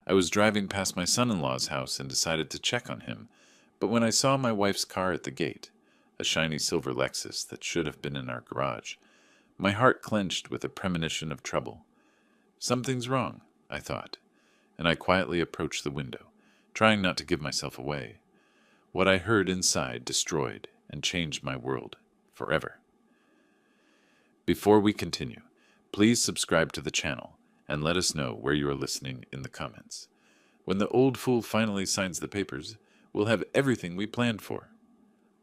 I was driving past my son-in-law's house and decided to check on him, but when I saw my wife's car at the gate, a shiny silver Lexus that should have been in our garage, my heart clenched with a premonition of trouble. Something's wrong, I thought, and I quietly approached the window, trying not to give myself away. What I heard inside destroyed and changed my world forever. Before we continue, please subscribe to the channel and let us know where you are listening in the comments. When the old fool finally signs the papers, we'll have everything we planned for.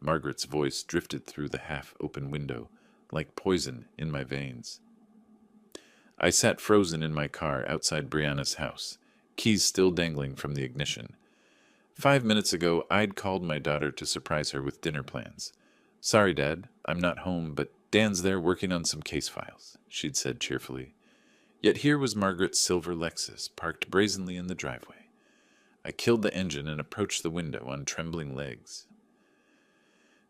Margaret's voice drifted through the half-open window like poison in my veins. I sat frozen in my car outside Brianna's house, keys still dangling from the ignition. 5 minutes ago, I'd called my daughter to surprise her with dinner plans. "Sorry, Dad, I'm not home, but Dan's there working on some case files," she'd said cheerfully. Yet here was Margaret's silver Lexus parked brazenly in the driveway. I killed the engine and approached the window on trembling legs.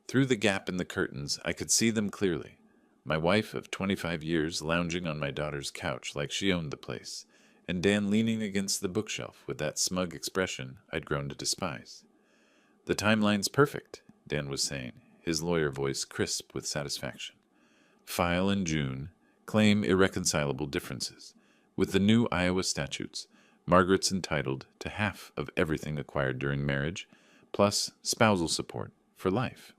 Through the gap in the curtains, I could see them clearly. My wife of 25 years lounging on my daughter's couch like she owned the place, and Dan leaning against the bookshelf with that smug expression I'd grown to despise. "The timeline's perfect," Dan was saying, his lawyer voice crisp with satisfaction. "File in June, claim irreconcilable differences. With the new Iowa statutes, Margaret's entitled to half of everything acquired during marriage, plus spousal support for life."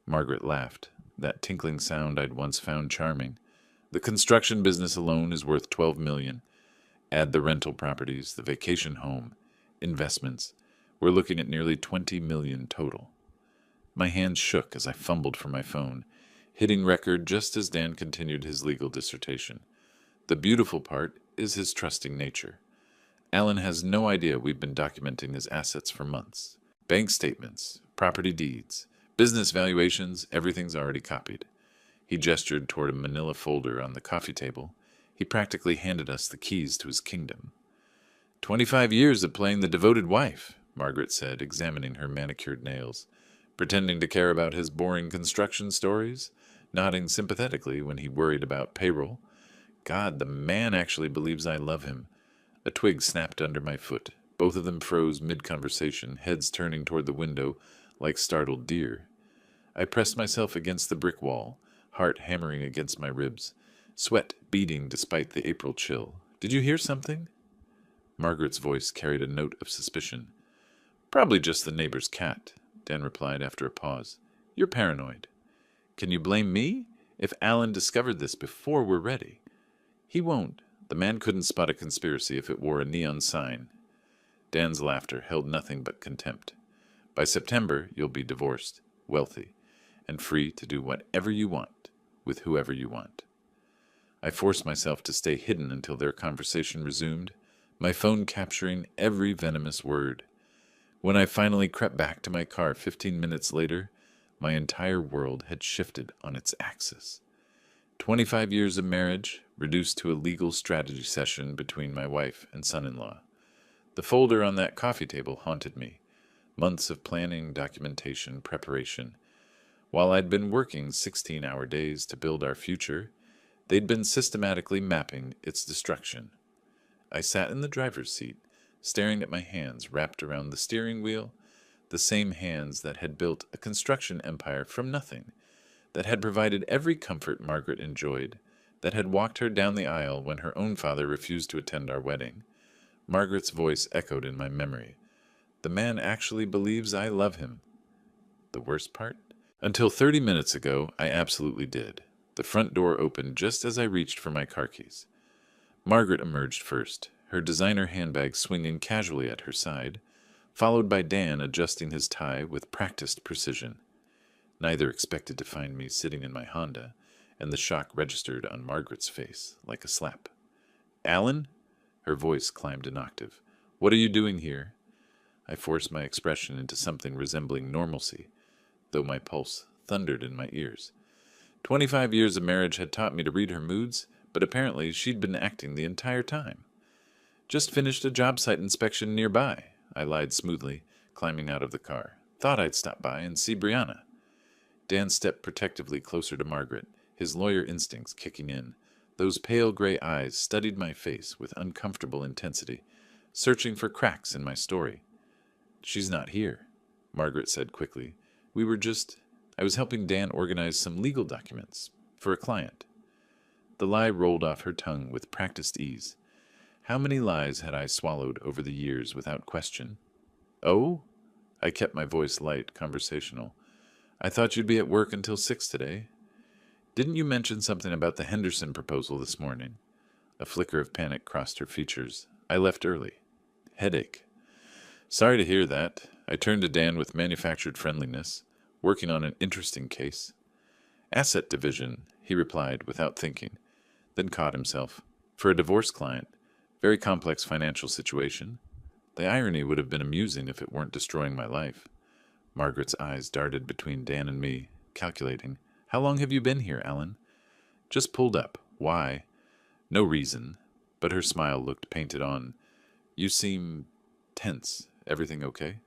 Margaret laughed, that tinkling sound I'd once found charming. "The construction business alone is worth $12 million. Add the rental properties, the vacation home, investments. We're looking at nearly $20 million total." My hands shook as I fumbled for my phone, hitting record just as Dan continued his legal dissertation. The beautiful part is his trusting nature. Alan has no idea we've been documenting his assets for months. Bank statements, property deeds, business valuations, everything's already copied. He gestured toward a manila folder on the coffee table. He practically handed us the keys to his kingdom. 25 years of playing the devoted wife," Margaret said, examining her manicured nails. "Pretending to care about his boring construction stories, nodding sympathetically when he worried about payroll. God, the man actually believes I love him." A twig snapped under my foot. Both of them froze mid-conversation, heads turning toward the window like startled deer. I pressed myself against the brick wall, heart hammering against my ribs, sweat beading despite the April chill. "Did you hear something?" Margaret's voice carried a note of suspicion. "Probably just the neighbor's cat," Dan replied after a pause. "You're paranoid." "Can you blame me? If Alan discovered this before we're ready." "He won't. The man couldn't spot a conspiracy if it wore a neon sign." Dan's laughter held nothing but contempt. "By September, you'll be divorced, wealthy, and free to do whatever you want, with whoever you want." I forced myself to stay hidden until their conversation resumed, my phone capturing every venomous word. When I finally crept back to my car 15 minutes later, my entire world had shifted on its axis. 25 years of marriage reduced to a legal strategy session between my wife and son-in-law. The folder on that coffee table haunted me. Months of planning, documentation, preparation. While I'd been working 16-hour days to build our future, they'd been systematically mapping its destruction. I sat in the driver's seat, staring at my hands wrapped around the steering wheel, the same hands that had built a construction empire from nothing, that had provided every comfort Margaret enjoyed, that had walked her down the aisle when her own father refused to attend our wedding. Margaret's voice echoed in my memory. "The man actually believes I love him." The worst part? Until 30 minutes ago, I absolutely did. The front door opened just as I reached for my car keys. Margaret emerged first, her designer handbag swinging casually at her side, followed by Dan adjusting his tie with practiced precision. Neither expected to find me sitting in my Honda, and the shock registered on Margaret's face like a slap. "Alan?" Her voice climbed an octave. "What are you doing here?" I forced my expression into something resembling normalcy, though my pulse thundered in my ears. 25 years of marriage had taught me to read her moods, but apparently she'd been acting the entire time. "Just finished a job site inspection nearby," I lied smoothly, climbing out of the car. "Thought I'd stop by and see Brianna." Dan stepped protectively closer to Margaret, his lawyer instincts kicking in. Those pale gray eyes studied my face with uncomfortable intensity. searching for cracks in my story. She's not here, Margaret said quickly. I was helping Dan organize some legal documents for a client. The lie rolled off her tongue with practiced ease. How many lies had I swallowed over the years without question? Oh? I kept my voice light, conversational. I thought you'd be at work until 6 today. Didn't you mention something about the Henderson proposal this morning? A flicker of panic crossed her features. I left early. Headache. Sorry to hear that. I turned to Dan with manufactured friendliness, working on an interesting case. Asset division, he replied without thinking, then caught himself. For a divorce client. Very complex financial situation. The irony would have been amusing if it weren't destroying my life. Margaret's eyes darted between Dan and me, calculating. How long have you been here, Alan? Just pulled up. Why? No reason, but her smile looked painted on. You seem tense. Everything okay?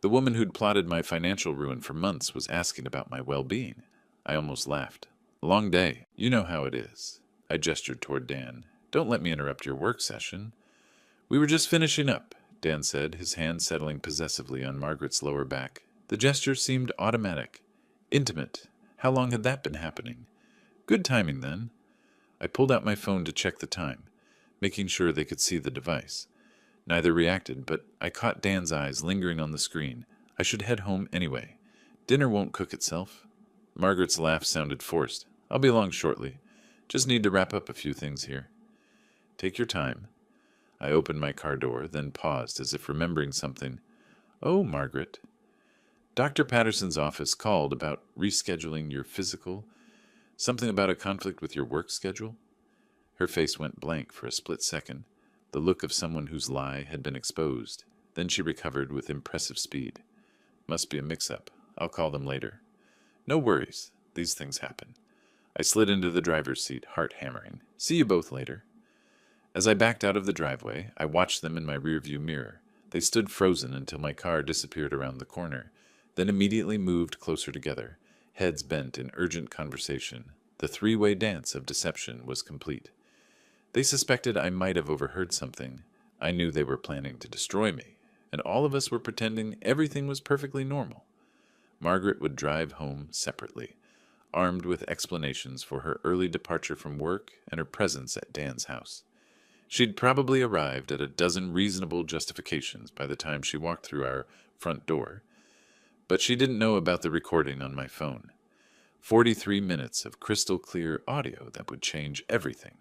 The woman who'd plotted my financial ruin for months was asking about my well-being. I almost laughed. Long day. You know how it is. I gestured toward Dan. Don't let me interrupt your work session. We were just finishing up, Dan said, his hand settling possessively on Margaret's lower back. The gesture seemed automatic. Intimate. How long had that been happening? Good timing, then. I pulled out my phone to check the time, making sure they could see the device. Neither reacted, but I caught Dan's eyes lingering on the screen. I should head home anyway. Dinner won't cook itself. Margaret's laugh sounded forced. I'll be along shortly. Just need to wrap up a few things here. Take your time. I opened my car door, then paused as if remembering something. Oh, Margaret. Dr. Patterson's office called about rescheduling your physical. Something about a conflict with your work schedule? Her face went blank for a split second, the look of someone whose lie had been exposed. Then she recovered with impressive speed. Must be a mix-up. I'll call them later. No worries. These things happen. I slid into the driver's seat, heart hammering. See you both later. As I backed out of the driveway, I watched them in my rearview mirror. They stood frozen until my car disappeared around the corner, then immediately moved closer together, heads bent in urgent conversation. The three-way dance of deception was complete. They suspected I might have overheard something. I knew they were planning to destroy me, and all of us were pretending everything was perfectly normal. Margaret would drive home separately, armed with explanations for her early departure from work and her presence at Dan's house. She'd probably arrived at a dozen reasonable justifications by the time she walked through our front door, but she didn't know about the recording on my phone. 43 minutes of crystal-clear audio that would change everything.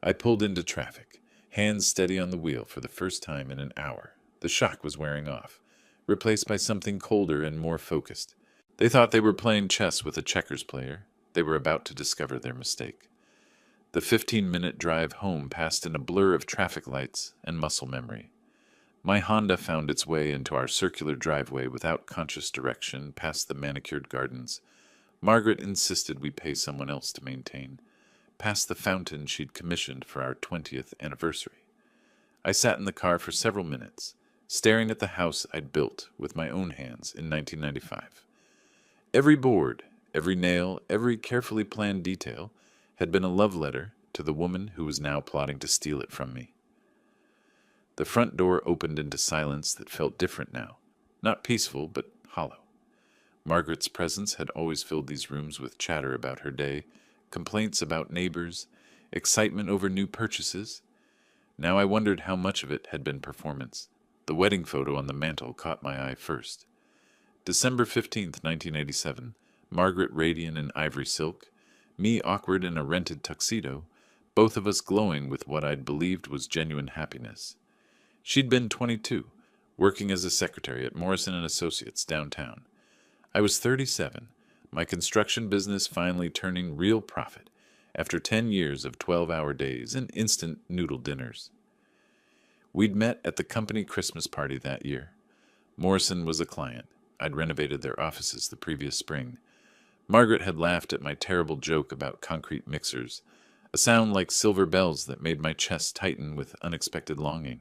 I pulled into traffic, hands steady on the wheel for the first time in an hour. The shock was wearing off, replaced by something colder and more focused. They thought they were playing chess with a checkers player. They were about to discover their mistake. The 15-minute drive home passed in a blur of traffic lights and muscle memory. My Honda found its way into our circular driveway without conscious direction past the manicured gardens. Margaret insisted we pay someone else to maintain, past the fountain she'd commissioned for our 20th anniversary. I sat in the car for several minutes, staring at the house I'd built with my own hands in 1995. Every board, every nail, every carefully planned detail had been a love letter to the woman who was now plotting to steal it from me. The front door opened into silence that felt different now, not peaceful, but hollow. Margaret's presence had always filled these rooms with chatter about her day, complaints about neighbors, excitement over new purchases. Now I wondered how much of it had been performance. The wedding photo on the mantel caught my eye first. December 15th, 1987, Margaret radiant in ivory silk, me awkward in a rented tuxedo, both of us glowing with what I'd believed was genuine happiness. She'd been 22, working as a secretary at Morrison & Associates downtown. I was 37, my construction business finally turning real profit after 10 years of 12-hour days and instant noodle dinners. We'd met at the company Christmas party that year. Morrison was a client. I'd renovated their offices the previous spring. Margaret had laughed at my terrible joke about concrete mixers, a sound like silver bells that made my chest tighten with unexpected longing.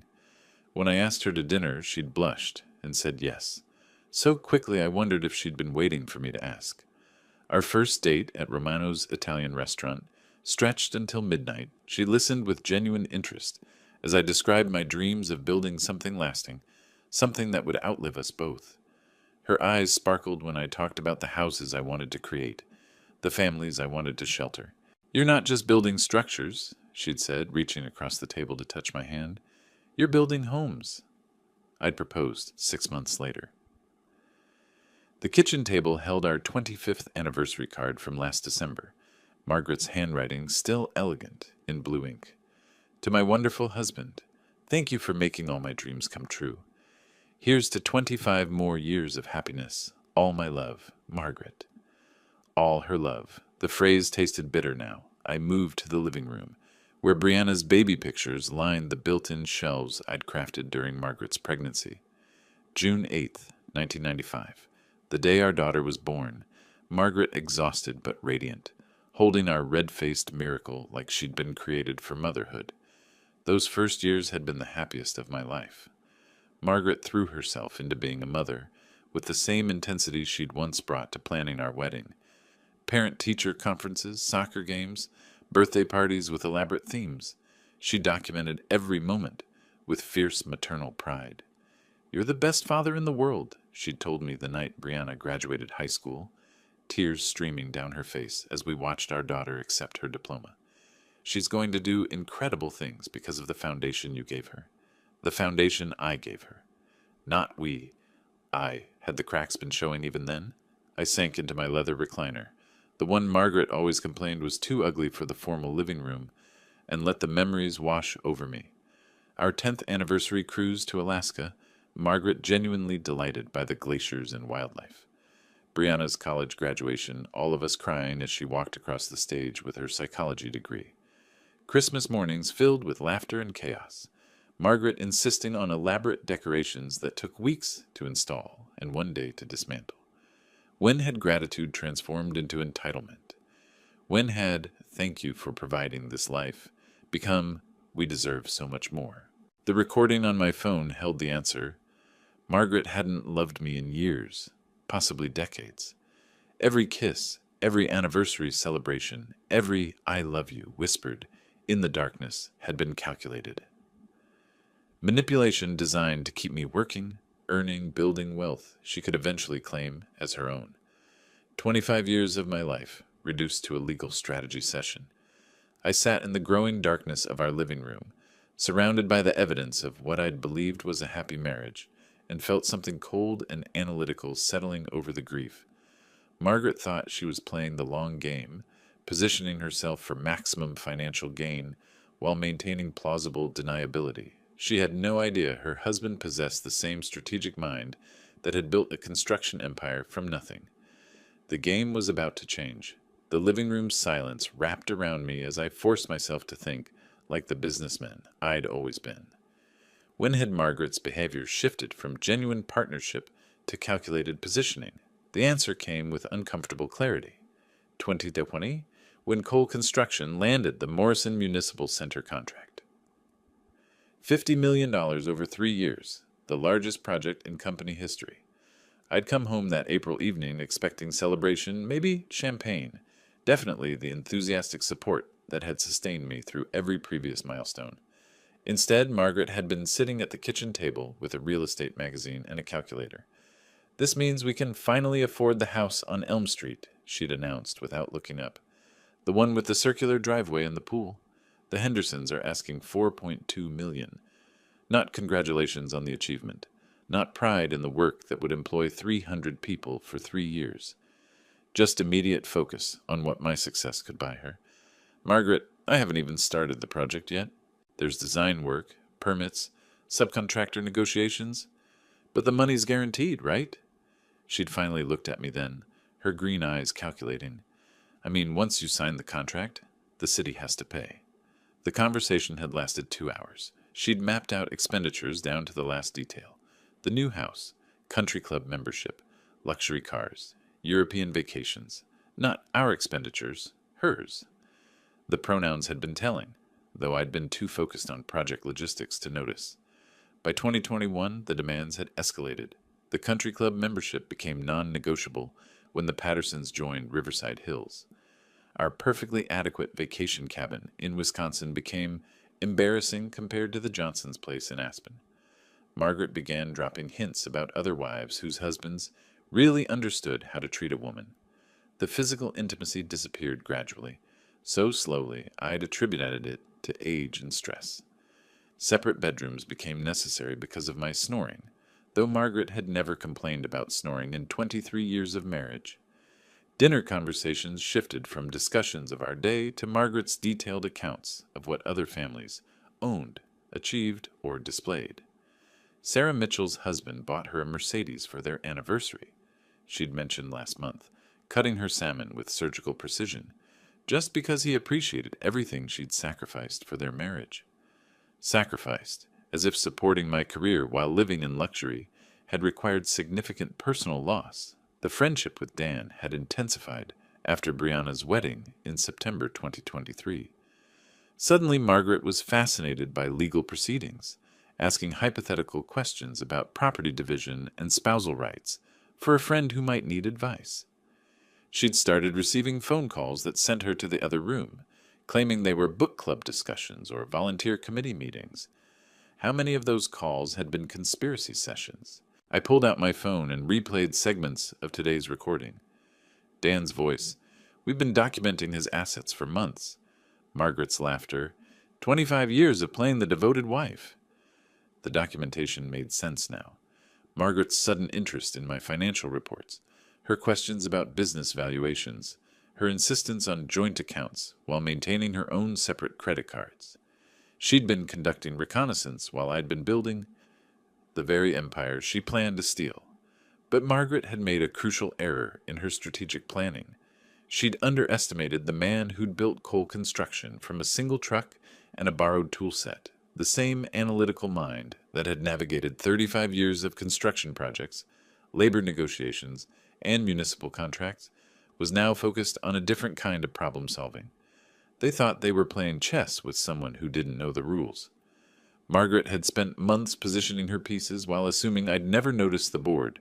When I asked her to dinner, she'd blushed and said yes. So quickly I wondered if she'd been waiting for me to ask. Our first date at Romano's Italian restaurant stretched until midnight. She listened with genuine interest, as I described my dreams of building something lasting, something that would outlive us both. Her eyes sparkled when I talked about the houses I wanted to create, the families I wanted to shelter. "You're not just building structures," she'd said, reaching across the table to touch my hand. "You're building homes." I'd proposed 6 months later. The kitchen table held our 25th anniversary card from last December, Margaret's handwriting still elegant in blue ink. "To my wonderful husband, thank you for making all my dreams come true. Here's to 25 more years of happiness. All my love, Margaret." All her love. The phrase tasted bitter now. I moved to the living room, where Brianna's baby pictures lined the built-in shelves I'd crafted during Margaret's pregnancy. June 8th, 1995. The day our daughter was born, Margaret exhausted but radiant, holding our red-faced miracle like she'd been created for motherhood. Those first years had been the happiest of my life. Margaret threw herself into being a mother with the same intensity she'd once brought to planning our wedding. Parent-teacher conferences, soccer games, birthday parties with elaborate themes. She documented every moment with fierce maternal pride. "You're the best father in the world," she'd told me the night Brianna graduated high school, tears streaming down her face as we watched our daughter accept her diploma. "She's going to do incredible things because of the foundation you gave her. The foundation I gave her. Not we. I. Had the cracks been showing even then?" I sank into my leather recliner, the one Margaret always complained was too ugly for the formal living room, and let the memories wash over me. Our 10th anniversary cruise to Alaska, Margaret genuinely delighted by the glaciers and wildlife. Brianna's college graduation, all of us crying as she walked across the stage with her psychology degree. Christmas mornings filled with laughter and chaos. Margaret insisting on elaborate decorations that took weeks to install and one day to dismantle. When had gratitude transformed into entitlement? When had "thank you for providing this life" become "we deserve so much more"? The recording on my phone held the answer. Margaret hadn't loved me in years, possibly decades. Every kiss, every anniversary celebration, every "I love you" whispered in the darkness had been calculated. Manipulation designed to keep me working, earning, building wealth she could eventually claim as her own. 25 years of my life reduced to a legal strategy session. I sat in the growing darkness of our living room, surrounded by the evidence of what I'd believed was a happy marriage, and felt something cold and analytical settling over the grief. Margaret thought she was playing the long game, positioning herself for maximum financial gain while maintaining plausible deniability. She had no idea her husband possessed the same strategic mind that had built a construction empire from nothing. The game was about to change. The living room's silence wrapped around me as I forced myself to think like the businessman I'd always been. When had Margaret's behavior shifted from genuine partnership to calculated positioning? The answer came with uncomfortable clarity. 2020, when Cole Construction landed the Morrison Municipal Center contract. $50 million over 3 years, the largest project in company history. I'd come home that April evening expecting celebration, maybe champagne, definitely the enthusiastic support that had sustained me through every previous milestone. Instead, Margaret had been sitting at the kitchen table with a real estate magazine and a calculator. "This means we can finally afford the house on Elm Street," she'd announced without looking up. "The one with the circular driveway and the pool. The Hendersons are asking $4.2 million. Not congratulations on the achievement. Not pride in the work that would employ 300 people for 3 years. Just immediate focus on what my success could buy her. Margaret, I haven't even started the project yet. There's design work, permits, subcontractor negotiations. But the money's guaranteed, right?" She'd finally looked at me then, her green eyes calculating. "I mean, once you sign the contract, the city has to pay." The conversation had lasted 2 hours. She'd mapped out expenditures down to the last detail. The new house, country club membership, luxury cars, European vacations. Not our expenditures, hers. The pronouns had been telling, though I'd been too focused on project logistics to notice. By 2021, the demands had escalated. The country club membership became non-negotiable when the Pattersons joined Riverside Hills. Our perfectly adequate vacation cabin in Wisconsin became embarrassing compared to the Johnsons' place in Aspen. Margaret began dropping hints about other wives whose husbands really understood how to treat a woman. The physical intimacy disappeared gradually, so slowly I'd attributed it to age and stress. Separate bedrooms became necessary because of my snoring, though Margaret had never complained about snoring in 23 years of marriage. Dinner conversations shifted from discussions of our day to Margaret's detailed accounts of what other families owned, achieved, or displayed. Sarah Mitchell's husband bought her a Mercedes for their anniversary, she'd mentioned last month, cutting her salmon with surgical precision, just because he appreciated everything she'd sacrificed for their marriage. Sacrificed, as if supporting my career while living in luxury had required significant personal loss. The friendship with Dan had intensified after Brianna's wedding in September 2023. Suddenly, Margaret was fascinated by legal proceedings, asking hypothetical questions about property division and spousal rights for a friend who might need advice. She'd started receiving phone calls that sent her to the other room, claiming they were book club discussions or volunteer committee meetings. How many of those calls had been conspiracy sessions? I pulled out my phone and replayed segments of today's recording. Dan's voice. We've been documenting his assets for months. Margaret's laughter. 25 years of playing the devoted wife. The documentation made sense now. Margaret's sudden interest in my financial reports. Her questions about business valuations. Her insistence on joint accounts while maintaining her own separate credit cards. She'd been conducting reconnaissance while I'd been building the very empire she planned to steal. But Margaret had made a crucial error in her strategic planning. She'd underestimated the man who'd built Cole Construction from a single truck and a borrowed tool set. The same analytical mind that had navigated 35 years of construction projects, labor negotiations, and municipal contracts was now focused on a different kind of problem solving. They thought they were playing chess with someone who didn't know the rules. Margaret had spent months positioning her pieces while assuming I'd never noticed the board.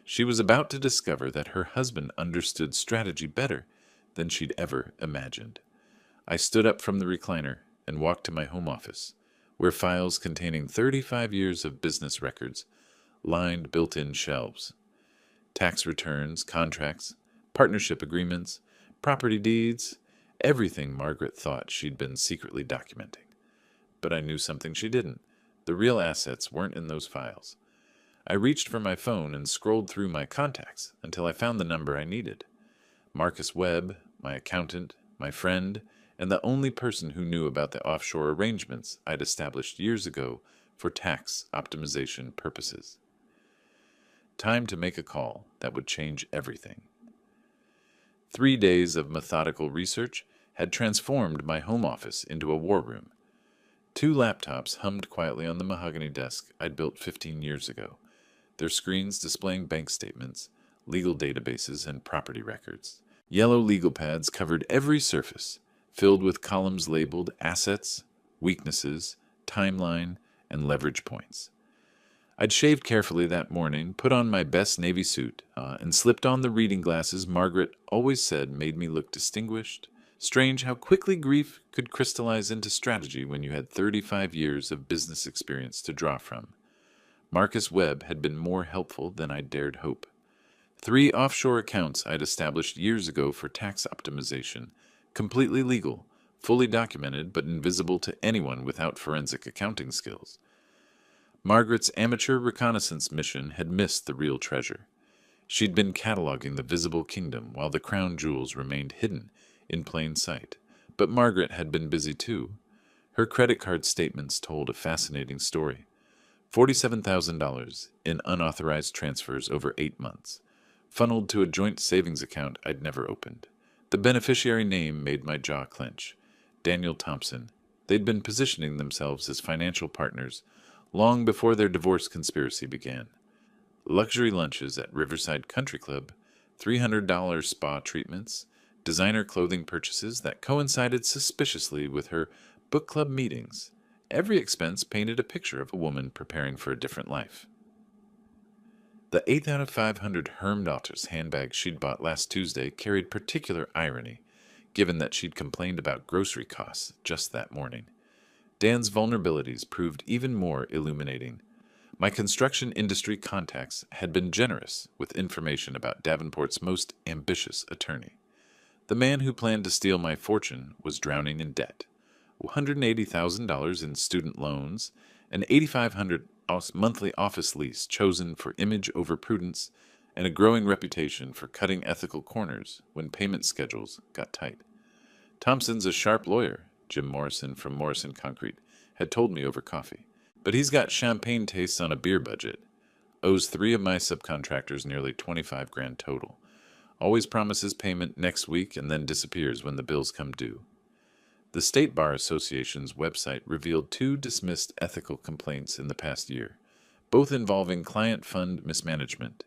She was about to discover that her husband understood strategy better than she'd ever imagined. I stood up from the recliner and walked to my home office, where files containing 35 years of business records lined built-in shelves. Tax returns, contracts, partnership agreements, property deeds, everything Margaret thought she'd been secretly documenting. But I knew something she didn't. The real assets weren't in those files. I reached for my phone and scrolled through my contacts until I found the number I needed. Marcus Webb, my accountant, my friend, and the only person who knew about the offshore arrangements I'd established years ago for tax optimization purposes. Time to make a call that would change everything. 3 days of methodical research had transformed my home office into a war room. 2 laptops hummed quietly on the mahogany desk I'd built 15 years ago, their screens displaying bank statements, legal databases, and property records. Yellow legal pads covered every surface, filled with columns labeled assets, weaknesses, timeline, and leverage points. I'd shaved carefully that morning, put on my best navy suit, and slipped on the reading glasses Margaret always said made me look distinguished. Strange how quickly grief could crystallize into strategy when you had 35 years of business experience to draw from. Marcus Webb had been more helpful than I dared hope. 3 offshore accounts I'd established years ago for tax optimization, completely legal, fully documented but invisible to anyone without forensic accounting skills. Margaret's amateur reconnaissance mission had missed the real treasure. She'd been cataloging the visible kingdom while the crown jewels remained hidden in plain sight. But Margaret had been busy too. Her credit card statements told a fascinating story. $47,000 in unauthorized transfers over 8 months, funneled to a joint savings account I'd never opened. The beneficiary name made my jaw clench. Daniel Thompson. They'd been positioning themselves as financial partners long before their divorce conspiracy began. Luxury lunches at Riverside Country Club, $300 spa treatments, designer clothing purchases that coincided suspiciously with her book club meetings. Every expense painted a picture of a woman preparing for a different life. The 8 out of 500 Herm Daughters handbag she'd bought last Tuesday carried particular irony, given that she'd complained about grocery costs just that morning. Dan's vulnerabilities proved even more illuminating. My construction industry contacts had been generous with information about Davenport's most ambitious attorney. The man who planned to steal my fortune was drowning in debt. $180,000 in student loans, an $8,500 monthly office lease chosen for image over prudence, and a growing reputation for cutting ethical corners when payment schedules got tight. Thompson's a sharp lawyer, Jim Morrison from Morrison Concrete had told me over coffee. But he's got champagne tastes on a beer budget. Owes 3 of my subcontractors nearly 25 grand total. Always promises payment next week and then disappears when the bills come due. The State Bar Association's website revealed 2 dismissed ethical complaints in the past year, both involving client fund mismanagement.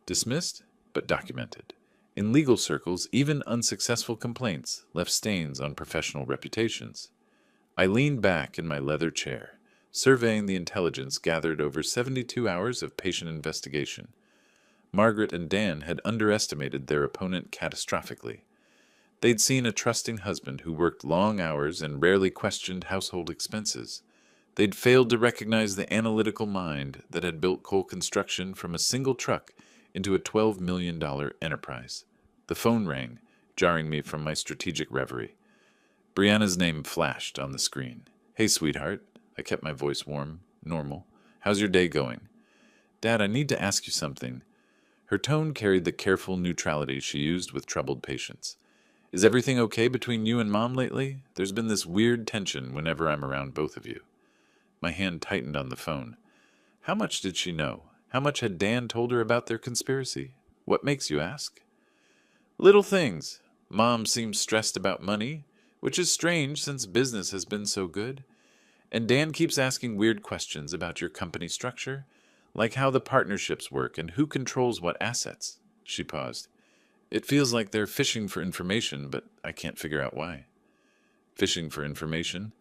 Dismissed, but documented. In legal circles, even unsuccessful complaints left stains on professional reputations. I leaned back in my leather chair, surveying the intelligence gathered over 72 hours of patient investigation. Margaret and Dan had underestimated their opponent catastrophically. They'd seen a trusting husband who worked long hours and rarely questioned household expenses. They'd failed to recognize the analytical mind that had built Cole Construction from a single truck into a $12 million enterprise. The phone rang, jarring me from my strategic reverie. Brianna's name flashed on the screen. "Hey, sweetheart." I kept my voice warm, normal. "How's your day going?" "Dad, I need to ask you something." Her tone carried the careful neutrality she used with troubled patients. "Is everything okay between you and Mom lately? There's been this weird tension whenever I'm around both of you." My hand tightened on the phone. How much did she know? How much had Dan told her about their conspiracy? What makes you ask? "Little things. Mom seems stressed about money, which is strange since business has been so good. And Dan keeps asking weird questions about your company structure, like how the partnerships work and who controls what assets." She paused. "It feels like they're fishing for information, but I can't figure out why." Fishing for information?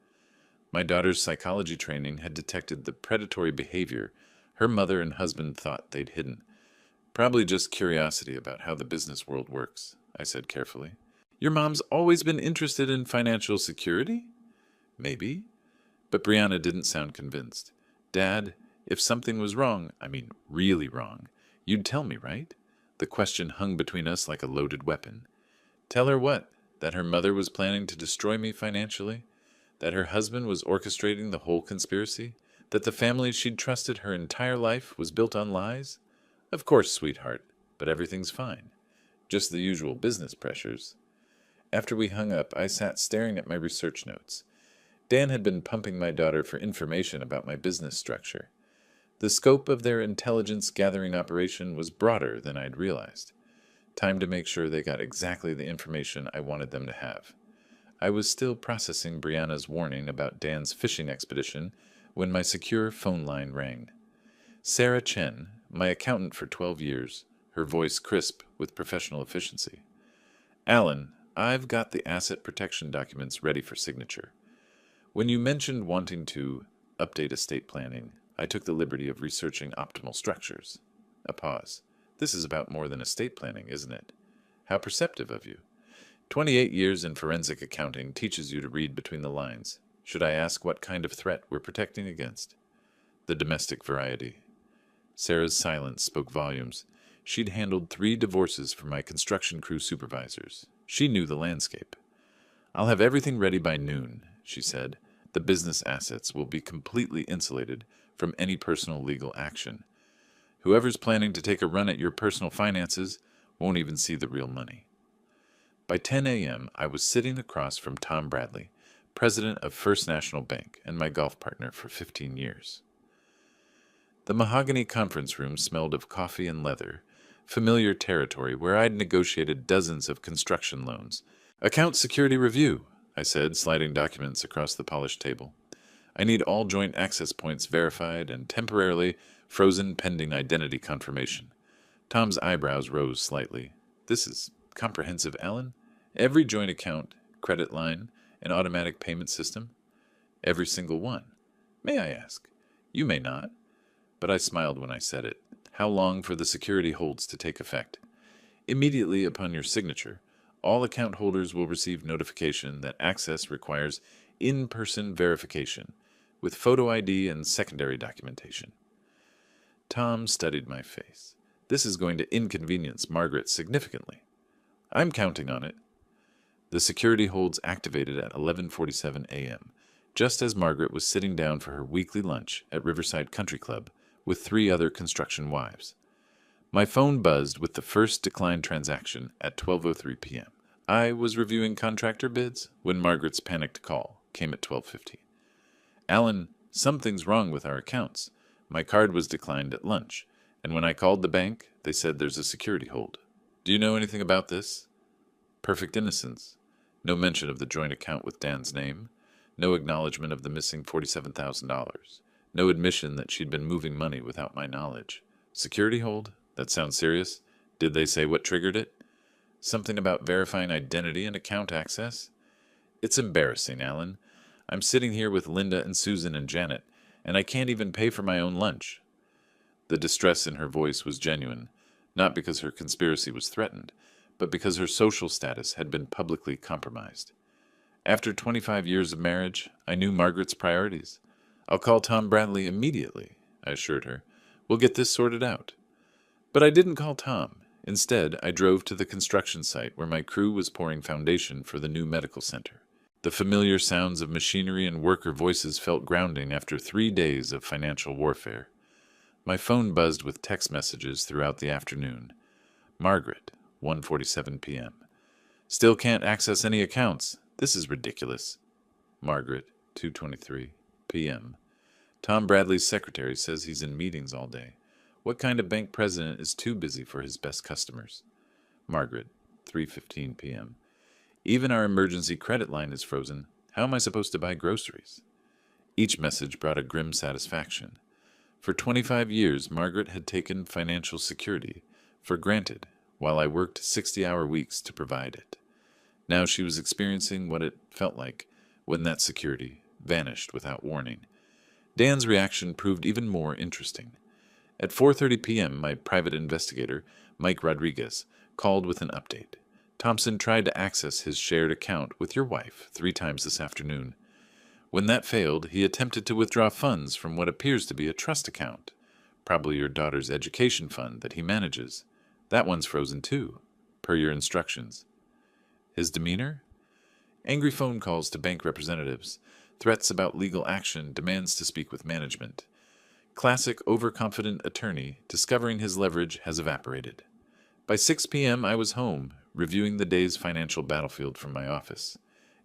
My daughter's psychology training had detected the predatory behavior her mother and husband thought they'd hidden. "Probably just curiosity about how the business world works," I said carefully. "Your mom's always been interested in financial security?" "Maybe." But Brianna didn't sound convinced. "Dad, if something was wrong, I mean really wrong, you'd tell me, right?" The question hung between us like a loaded weapon. Tell her what? That her mother was planning to destroy me financially? That her husband was orchestrating the whole conspiracy? That the family she'd trusted her entire life was built on lies? "Of course, sweetheart, but everything's fine. Just the usual business pressures." After we hung up, I sat staring at my research notes. Dan had been pumping my daughter for information about my business structure. The scope of their intelligence-gathering operation was broader than I'd realized. Time to make sure they got exactly the information I wanted them to have. I was still processing Brianna's warning about Dan's fishing expedition when my secure phone line rang. Sarah Chen, my accountant for 12 years, her voice crisp with professional efficiency. "Alan, I've got the asset protection documents ready for signature. When you mentioned wanting to update estate planning, I took the liberty of researching optimal structures." A pause. "This is about more than estate planning, isn't it? How perceptive of you. 28 years in forensic accounting teaches you to read between the lines. Should I ask what kind of threat we're protecting against?" "The domestic variety." Sarah's silence spoke volumes. She'd handled 3 divorces for my construction crew supervisors. She knew the landscape. "I'll have everything ready by noon," she said. "The business assets will be completely insulated from any personal legal action. Whoever's planning to take a run at your personal finances won't even see the real money." By 10 a.m., I was sitting across from Tom Bradley, president of First National Bank and my golf partner for 15 years. The mahogany conference room smelled of coffee and leather, familiar territory where I'd negotiated dozens of construction loans. "Account security review," I said, sliding documents across the polished table. "I need all joint access points verified and temporarily frozen pending identity confirmation." Tom's eyebrows rose slightly. "This is comprehensive, Alan? Every joint account, credit line, and automatic payment system?" "Every single one." "May I ask?" "You may not." But I smiled when I said it. "How long for the security holds to take effect?" "Immediately upon your signature, all account holders will receive notification that access requires in-person verification, with photo ID and secondary documentation. Tom studied my face. This is going to inconvenience Margaret significantly. I'm counting on it. The security holds activated at 11:47 a.m., just as Margaret was sitting down for her weekly lunch at Riverside Country Club with 3 other construction wives. My phone buzzed with the first declined transaction at 12:03 p.m. I was reviewing contractor bids when Margaret's panicked call came at 12:15. Alan, something's wrong with our accounts. My card was declined at lunch, and when I called the bank, they said there's a security hold. Do you know anything about this? Perfect innocence. No mention of the joint account with Dan's name. No acknowledgement of the missing $47,000. No admission that she'd been moving money without my knowledge. Security hold? That sounds serious. Did they say what triggered it? Something about verifying identity and account access? It's embarrassing, Alan. I'm sitting here with Linda and Susan and Janet, and I can't even pay for my own lunch. The distress in her voice was genuine, not because her conspiracy was threatened, but because her social status had been publicly compromised. After 25 years of marriage, I knew Margaret's priorities. I'll call Tom Bradley immediately, I assured her. We'll get this sorted out. But I didn't call Tom. Instead, I drove to the construction site where my crew was pouring foundation for the new medical center. The familiar sounds of machinery and worker voices felt grounding after 3 days of financial warfare. My phone buzzed with text messages throughout the afternoon. Margaret, 1:47 p.m. Still can't access any accounts. This is ridiculous. Margaret, 2:23 p.m. Tom Bradley's secretary says he's in meetings all day. What kind of bank president is too busy for his best customers? Margaret, 3:15 p.m. Even our emergency credit line is frozen. How am I supposed to buy groceries? Each message brought a grim satisfaction. For 25 years, Margaret had taken financial security for granted, while I worked 60-hour weeks to provide it. Now she was experiencing what it felt like when that security vanished without warning. Dan's reaction proved even more interesting. At 4:30 p.m., my private investigator, Mike Rodriguez, called with an update. Thompson tried to access his shared account with your wife 3 times this afternoon. When that failed, he attempted to withdraw funds from what appears to be a trust account, probably your daughter's education fund that he manages. That one's frozen too, per your instructions. His demeanor? Angry phone calls to bank representatives, threats about legal action, demands to speak with management. Classic overconfident attorney discovering his leverage has evaporated. By 6 p.m. I was home, reviewing the day's financial battlefield from my office.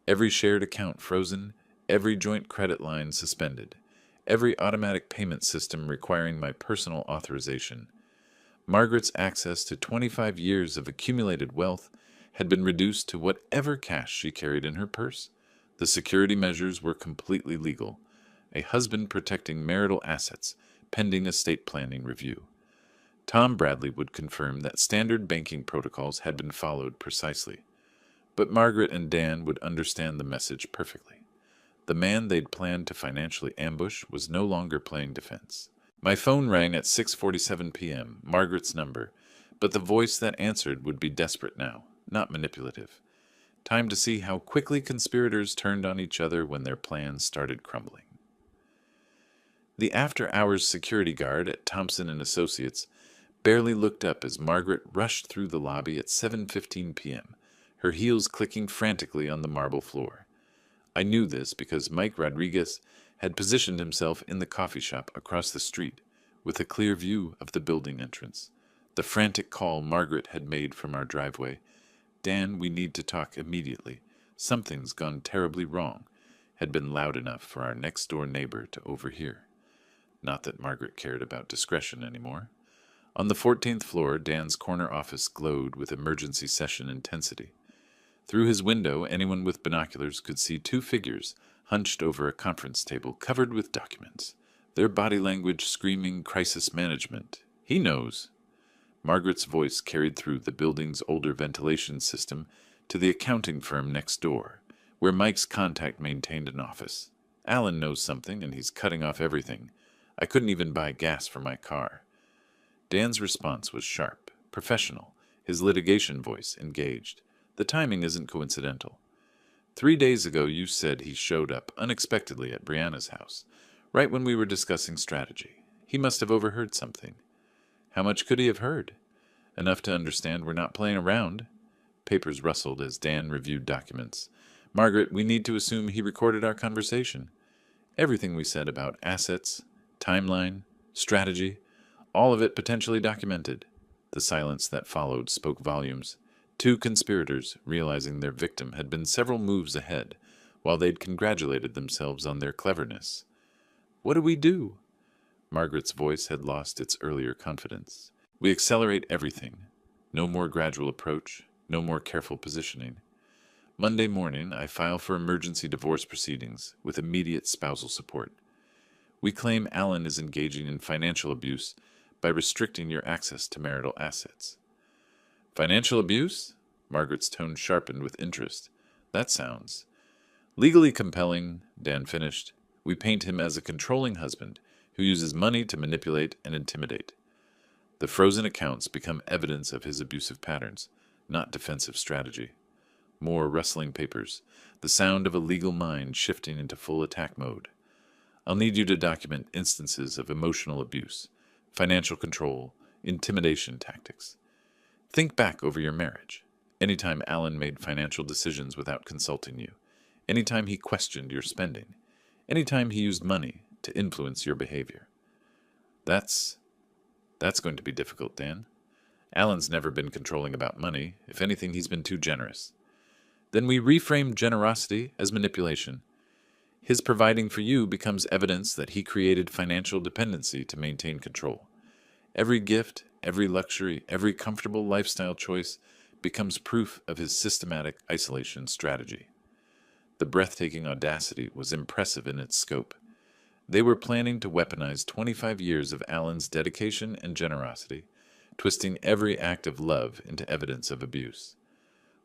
Every shared account frozen, every joint credit line suspended, every automatic payment system requiring my personal authorization. Margaret's access to 25 years of accumulated wealth had been reduced to whatever cash she carried in her purse. The security measures were completely legal. A husband protecting marital assets, pending estate planning review. Tom Bradley would confirm that standard banking protocols had been followed precisely. But Margaret and Dan would understand the message perfectly. The man they'd planned to financially ambush was no longer playing defense. My phone rang at 6:47 p.m., Margaret's number, but the voice that answered would be desperate now, not manipulative. Time to see how quickly conspirators turned on each other when their plans started crumbling. The after-hours security guard at Thompson & Associates barely looked up as Margaret rushed through the lobby at 7:15 p.m., her heels clicking frantically on the marble floor. I knew this because Mike Rodriguez had positioned himself in the coffee shop across the street with a clear view of the building entrance. The frantic call Margaret had made from our driveway, "Dan, we need to talk immediately. Something's gone terribly wrong," had been loud enough for our next-door neighbor to overhear. Not that Margaret cared about discretion anymore. On the 14th floor, Dan's corner office glowed with emergency session intensity. Through his window, anyone with binoculars could see 2 figures hunched over a conference table covered with documents, their body language screaming crisis management. He knows. Margaret's voice carried through the building's older ventilation system to the accounting firm next door, where Mike's contact maintained an office. Alan knows something, and he's cutting off everything. I couldn't even buy gas for my car. Dan's response was sharp, professional, his litigation voice engaged. The timing isn't coincidental. 3 days ago, you said he showed up unexpectedly at Brianna's house, right when we were discussing strategy. He must have overheard something. How much could he have heard? Enough to understand we're not playing around. Papers rustled as Dan reviewed documents. Margaret, we need to assume he recorded our conversation. Everything we said about assets, timeline, strategy, all of it potentially documented. The silence that followed spoke volumes. Two conspirators, realizing their victim had been several moves ahead, while they'd congratulated themselves on their cleverness. What do we do? Margaret's voice had lost its earlier confidence. We accelerate everything. No more gradual approach, no more careful positioning. Monday morning, I file for emergency divorce proceedings with immediate spousal support. We claim Alan is engaging in financial abuse by restricting your access to marital assets. Financial abuse? Margaret's tone sharpened with interest. That sounds legally compelling, Dan finished. We paint him as a controlling husband who uses money to manipulate and intimidate. The frozen accounts become evidence of his abusive patterns, not defensive strategy. More rustling papers, the sound of a legal mind shifting into full attack mode. I'll need you to document instances of emotional abuse, financial control, intimidation tactics. Think back over your marriage. Anytime Alan made financial decisions without consulting you. Anytime he questioned your spending. Anytime he used money to influence your behavior. That's going to be difficult, Dan. Alan's never been controlling about money. If anything, he's been too generous. Then we reframe generosity as manipulation. His providing for you becomes evidence that he created financial dependency to maintain control. Every gift, every luxury, every comfortable lifestyle choice becomes proof of his systematic isolation strategy. The breathtaking audacity was impressive in its scope. They were planning to weaponize 25 years of Alan's dedication and generosity, twisting every act of love into evidence of abuse.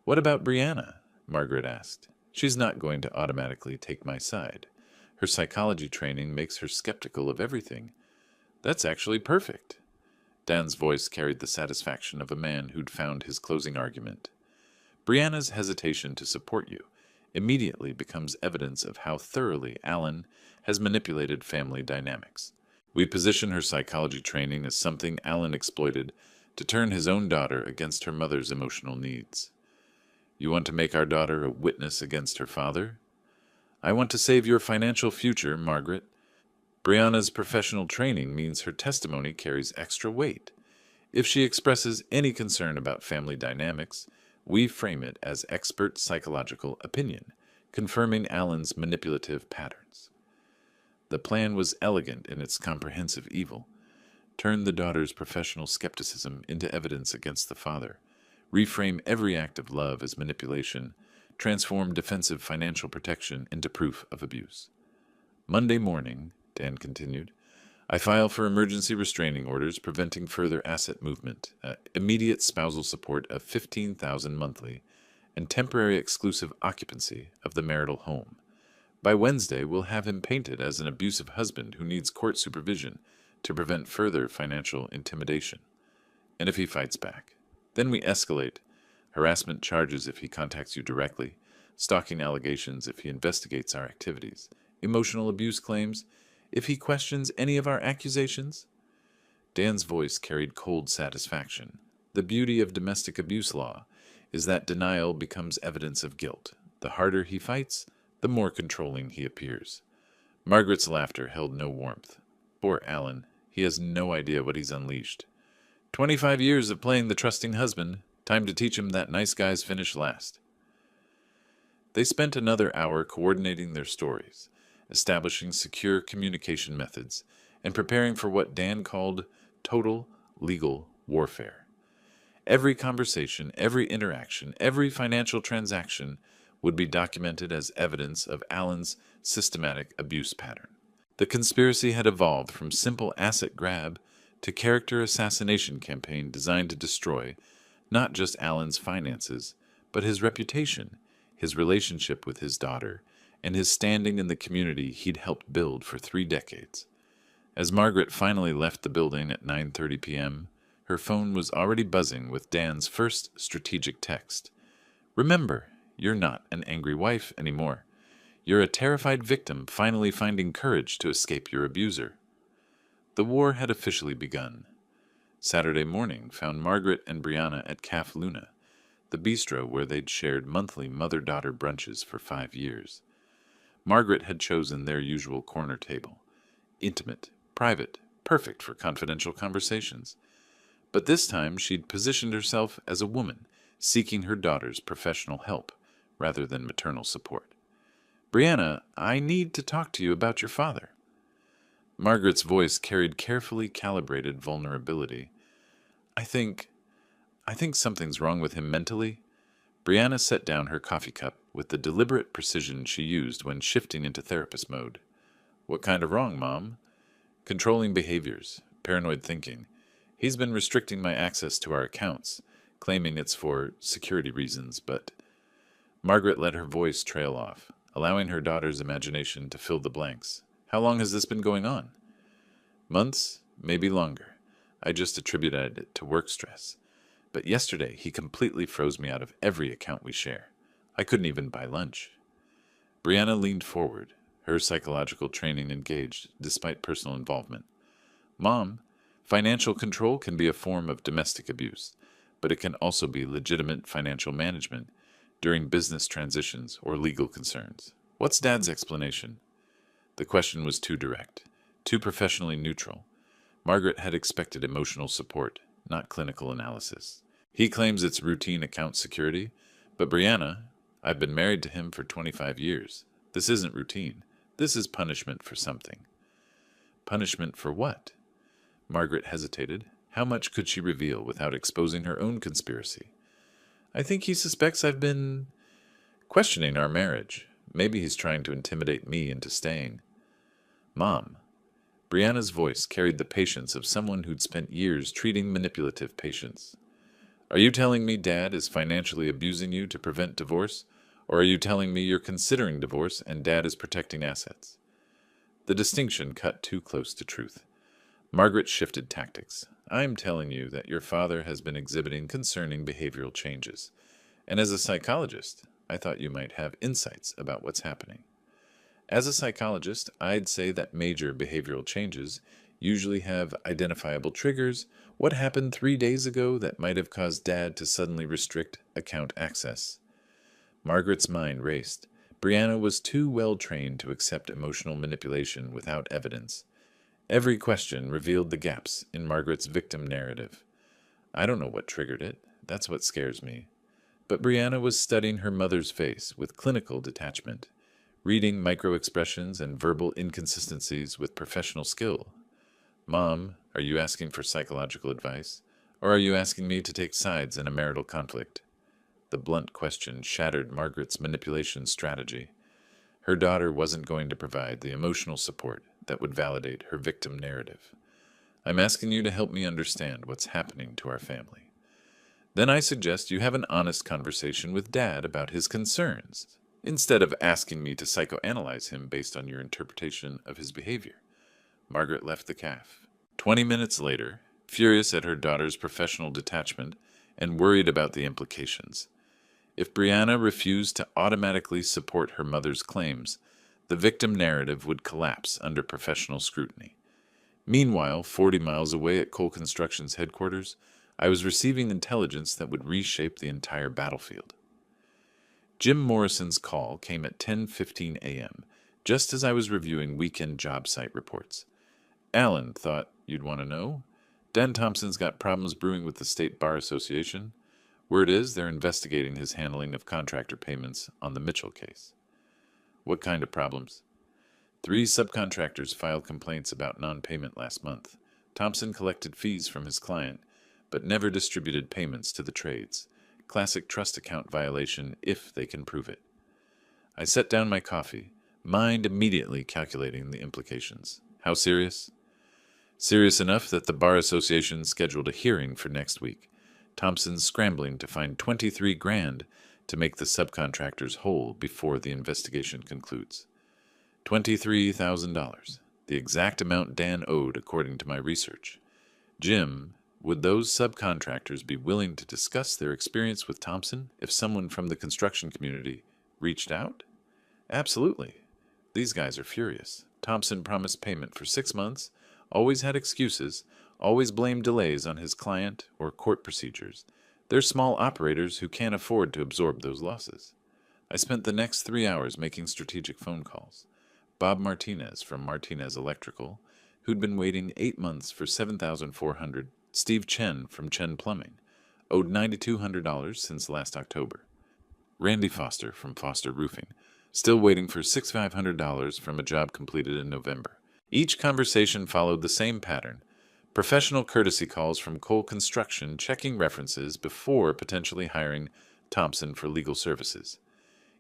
What about Brianna? Margaret asked. She's not going to automatically take my side. Her psychology training makes her skeptical of everything. That's actually perfect. Dan's voice carried the satisfaction of a man who'd found his closing argument. Brianna's hesitation to support you immediately becomes evidence of how thoroughly Alan has manipulated family dynamics. We position her psychology training as something Alan exploited to turn his own daughter against her mother's emotional needs. You want to make our daughter a witness against her father? I want to save your financial future, Margaret. Brianna's professional training means her testimony carries extra weight. If she expresses any concern about family dynamics, we frame it as expert psychological opinion, confirming Alan's manipulative patterns. The plan was elegant in its comprehensive evil. Turn the daughter's professional skepticism into evidence against the father. Reframe every act of love as manipulation. Transform defensive financial protection into proof of abuse. Monday morning, Dan continued, I file for emergency restraining orders preventing further asset movement, immediate spousal support of $15,000 monthly, and temporary exclusive occupancy of the marital home. By Wednesday, we'll have him painted as an abusive husband who needs court supervision to prevent further financial intimidation. And if he fights back, then we escalate harassment charges if he contacts you directly, stalking allegations if he investigates our activities, emotional abuse claims if he questions any of our accusations. Dan's voice carried cold satisfaction. The beauty of domestic abuse law is that denial becomes evidence of guilt. The harder he fights, the more controlling he appears. Margaret's laughter held no warmth. Poor Alan, he has no idea what he's unleashed. 25 years of playing the trusting husband, time to teach him that nice guys finish last. They spent another hour coordinating their stories, establishing secure communication methods, and preparing for what Dan called total legal warfare. Every conversation, every interaction, every financial transaction would be documented as evidence of Alan's systematic abuse pattern. The conspiracy had evolved from simple asset grab to character assassination campaign designed to destroy not just Alan's finances, but his reputation, his relationship with his daughter, and his standing in the community he'd helped build for 3 decades. As Margaret finally left the building at 9:30 p.m., her phone was already buzzing with Dan's first strategic text. Remember, You're not an angry wife anymore. You're a terrified victim finally finding courage to escape your abuser. The war had officially begun. Saturday morning found Margaret and Brianna at Caf Luna, the bistro where they'd shared monthly mother-daughter brunches for 5 years. Margaret had chosen their usual corner table. Intimate, private, perfect for confidential conversations. But this time she'd positioned herself as a woman, seeking her daughter's professional help, rather than maternal support. "Brianna, I need to talk to you about your father." Margaret's voice carried carefully calibrated vulnerability. I think something's wrong with him mentally." Brianna set down her coffee cup with the deliberate precision she used when shifting into therapist mode. "What kind of wrong, Mom?" "Controlling behaviors, paranoid thinking. He's been restricting my access to our accounts, claiming it's for security reasons, but—" Margaret let her voice trail off, allowing her daughter's imagination to fill the blanks. "How long has this been going on?" "Months, maybe longer. I just attributed it to work stress. But yesterday he completely froze me out of every account we share. I couldn't even buy lunch." Brianna leaned forward, her psychological training engaged despite personal involvement. "Mom, financial control can be a form of domestic abuse, but it can also be legitimate financial management during business transitions or legal concerns. What's Dad's explanation?" The question was too direct, too professionally neutral. Margaret had expected emotional support, not clinical analysis. "He claims it's routine account security, but Brianna, I've been married to him for 25 years. This isn't routine. This is punishment for something." "Punishment for what?" Margaret hesitated. How much could she reveal without exposing her own conspiracy? "I think he suspects I've been questioning our marriage. Maybe he's trying to intimidate me into staying." "Mom." Brianna's voice carried the patience of someone who'd spent years treating manipulative patients. "Are you telling me Dad is financially abusing you to prevent divorce? Or are you telling me you're considering divorce and Dad is protecting assets?" The distinction cut too close to truth. Margaret shifted tactics. "I'm telling you that your father has been exhibiting concerning behavioral changes. And as a psychologist, I thought you might have insights about what's happening." As a psychologist, I'd say that major behavioral changes usually have identifiable triggers. What happened 3 days ago that might have caused Dad to suddenly restrict account access? Margaret's mind raced. Brianna was too well trained to accept emotional manipulation without evidence. Every question revealed the gaps in Margaret's victim narrative. "I don't know what triggered it. That's what scares me." But Brianna was studying her mother's face with clinical detachment, reading micro-expressions and verbal inconsistencies with professional skill. "Mom, are you asking for psychological advice? Or are you asking me to take sides in a marital conflict?" The blunt question shattered Margaret's manipulation strategy. Her daughter wasn't going to provide the emotional support that would validate her victim narrative. "I'm asking you to help me understand what's happening to our family. Then I suggest you have an honest conversation with Dad about his concerns, instead of asking me to psychoanalyze him based on your interpretation of his behavior." Margaret left the caf. 20 minutes later, furious at her daughter's professional detachment and worried about the implications. If Brianna refused to automatically support her mother's claims, the victim narrative would collapse under professional scrutiny. Meanwhile, 40 miles away at Cole Construction's headquarters, I was receiving intelligence that would reshape the entire battlefield. Jim Morrison's call came at 10:15 a.m., just as I was reviewing weekend job site reports. "Alan, thought you'd want to know. Dan Thompson's got problems brewing with the State Bar Association. Word is they're investigating his handling of contractor payments on the Mitchell case." "What kind of problems?" 3 subcontractors filed complaints about non-payment last month. Thompson collected fees from his client, but never distributed payments to the trades. Classic trust account violation if they can prove it. I set down my coffee, mind immediately calculating the implications. How serious? Serious enough that the Bar Association scheduled a hearing for next week. Thompson's scrambling to find $23,000 to make the subcontractors whole before the investigation concludes. $23,000, the exact amount Dan owed according to my research. Jim, Would those subcontractors be willing to discuss their experience with Thompson if someone from the construction community reached out? Absolutely. These guys are furious. Thompson promised payment for 6 months, always had excuses, always blamed delays on his client or court procedures. They're small operators who can't afford to absorb those losses. I spent the next 3 hours making strategic phone calls. Bob Martinez from Martinez Electrical, who'd been waiting 8 months for $7,400. Steve Chen from Chen Plumbing, owed $9,200 since last October. Randy Foster from Foster Roofing, still waiting for $6,500 from a job completed in November. Each conversation followed the same pattern. Professional courtesy calls from Cole Construction checking references before potentially hiring Thompson for legal services.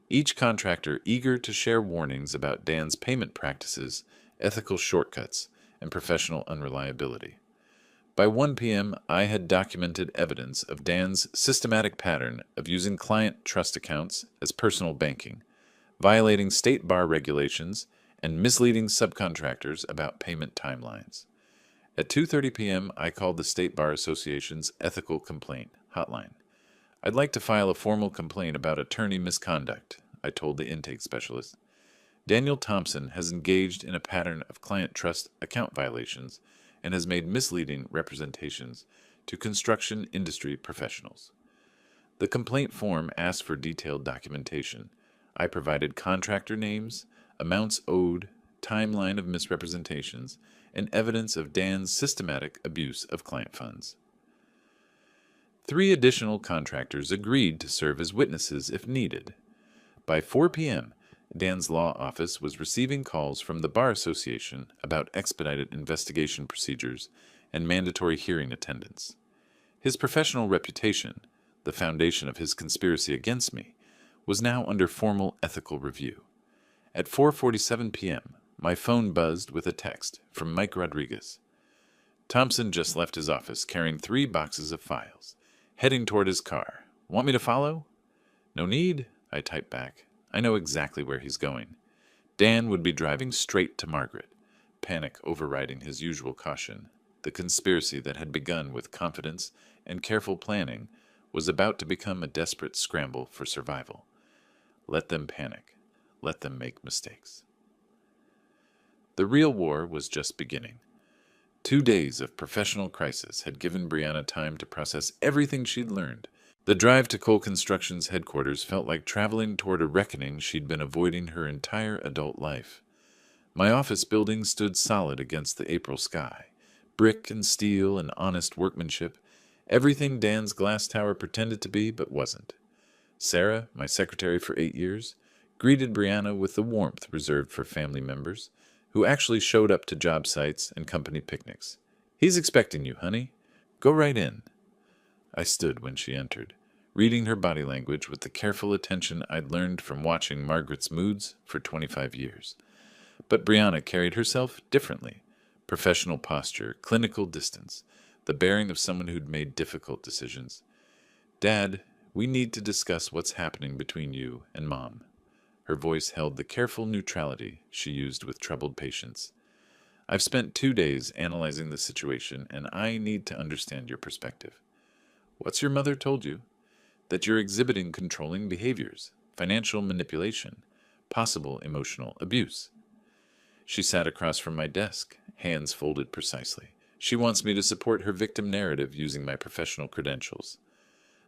Each contractor eager to share warnings about Dan's payment practices, ethical shortcuts, and professional unreliability. By 1 p.m., I had documented evidence of Dan's systematic pattern of using client trust accounts as personal banking, violating state bar regulations, and misleading subcontractors about payment timelines. At 2:30 p.m., I called the State Bar Association's ethical complaint hotline. I'd like to file a formal complaint about attorney misconduct, I told the intake specialist. Daniel Thompson has engaged in a pattern of client trust account violations and has made misleading representations to construction industry professionals. The complaint form asked for detailed documentation. I provided contractor names, amounts owed, timeline of misrepresentations, and evidence of Dan's systematic abuse of client funds. 3 additional contractors agreed to serve as witnesses if needed. By 4 p.m., Dan's law office was receiving calls from the Bar Association about expedited investigation procedures and mandatory hearing attendance. His professional reputation, the foundation of his conspiracy against me, was now under formal ethical review. At 4:47 p.m., my phone buzzed with a text from Mike Rodriguez. Thompson just left his office carrying 3 boxes of files, heading toward his car. Want me to follow? No need, I typed back. I know exactly where he's going. Dan would be driving straight to Margaret, panic overriding his usual caution. The conspiracy that had begun with confidence and careful planning was about to become a desperate scramble for survival. Let them panic. Let them make mistakes. The real war was just beginning. 2 days of professional crisis had given Brianna time to process everything she'd learned. The drive to Cole Construction's headquarters felt like traveling toward a reckoning she'd been avoiding her entire adult life. My office building stood solid against the April sky. Brick and steel and honest workmanship, everything Dan's glass tower pretended to be but wasn't. Sarah, my secretary for 8 years, greeted Brianna with the warmth reserved for family members, who actually showed up to job sites and company picnics. He's expecting you, honey. Go right in. I stood when she entered, reading her body language with the careful attention I'd learned from watching Margaret's moods for 25 years. But Brianna carried herself differently. Professional posture, clinical distance, the bearing of someone who'd made difficult decisions. Dad, we need to discuss what's happening between you and Mom. Her voice held the careful neutrality she used with troubled patience. I've spent 2 days analyzing the situation, and I need to understand your perspective. What's your mother told you? That you're exhibiting controlling behaviors, financial manipulation, possible emotional abuse. She sat across from my desk, hands folded precisely. She wants me to support her victim narrative using my professional credentials.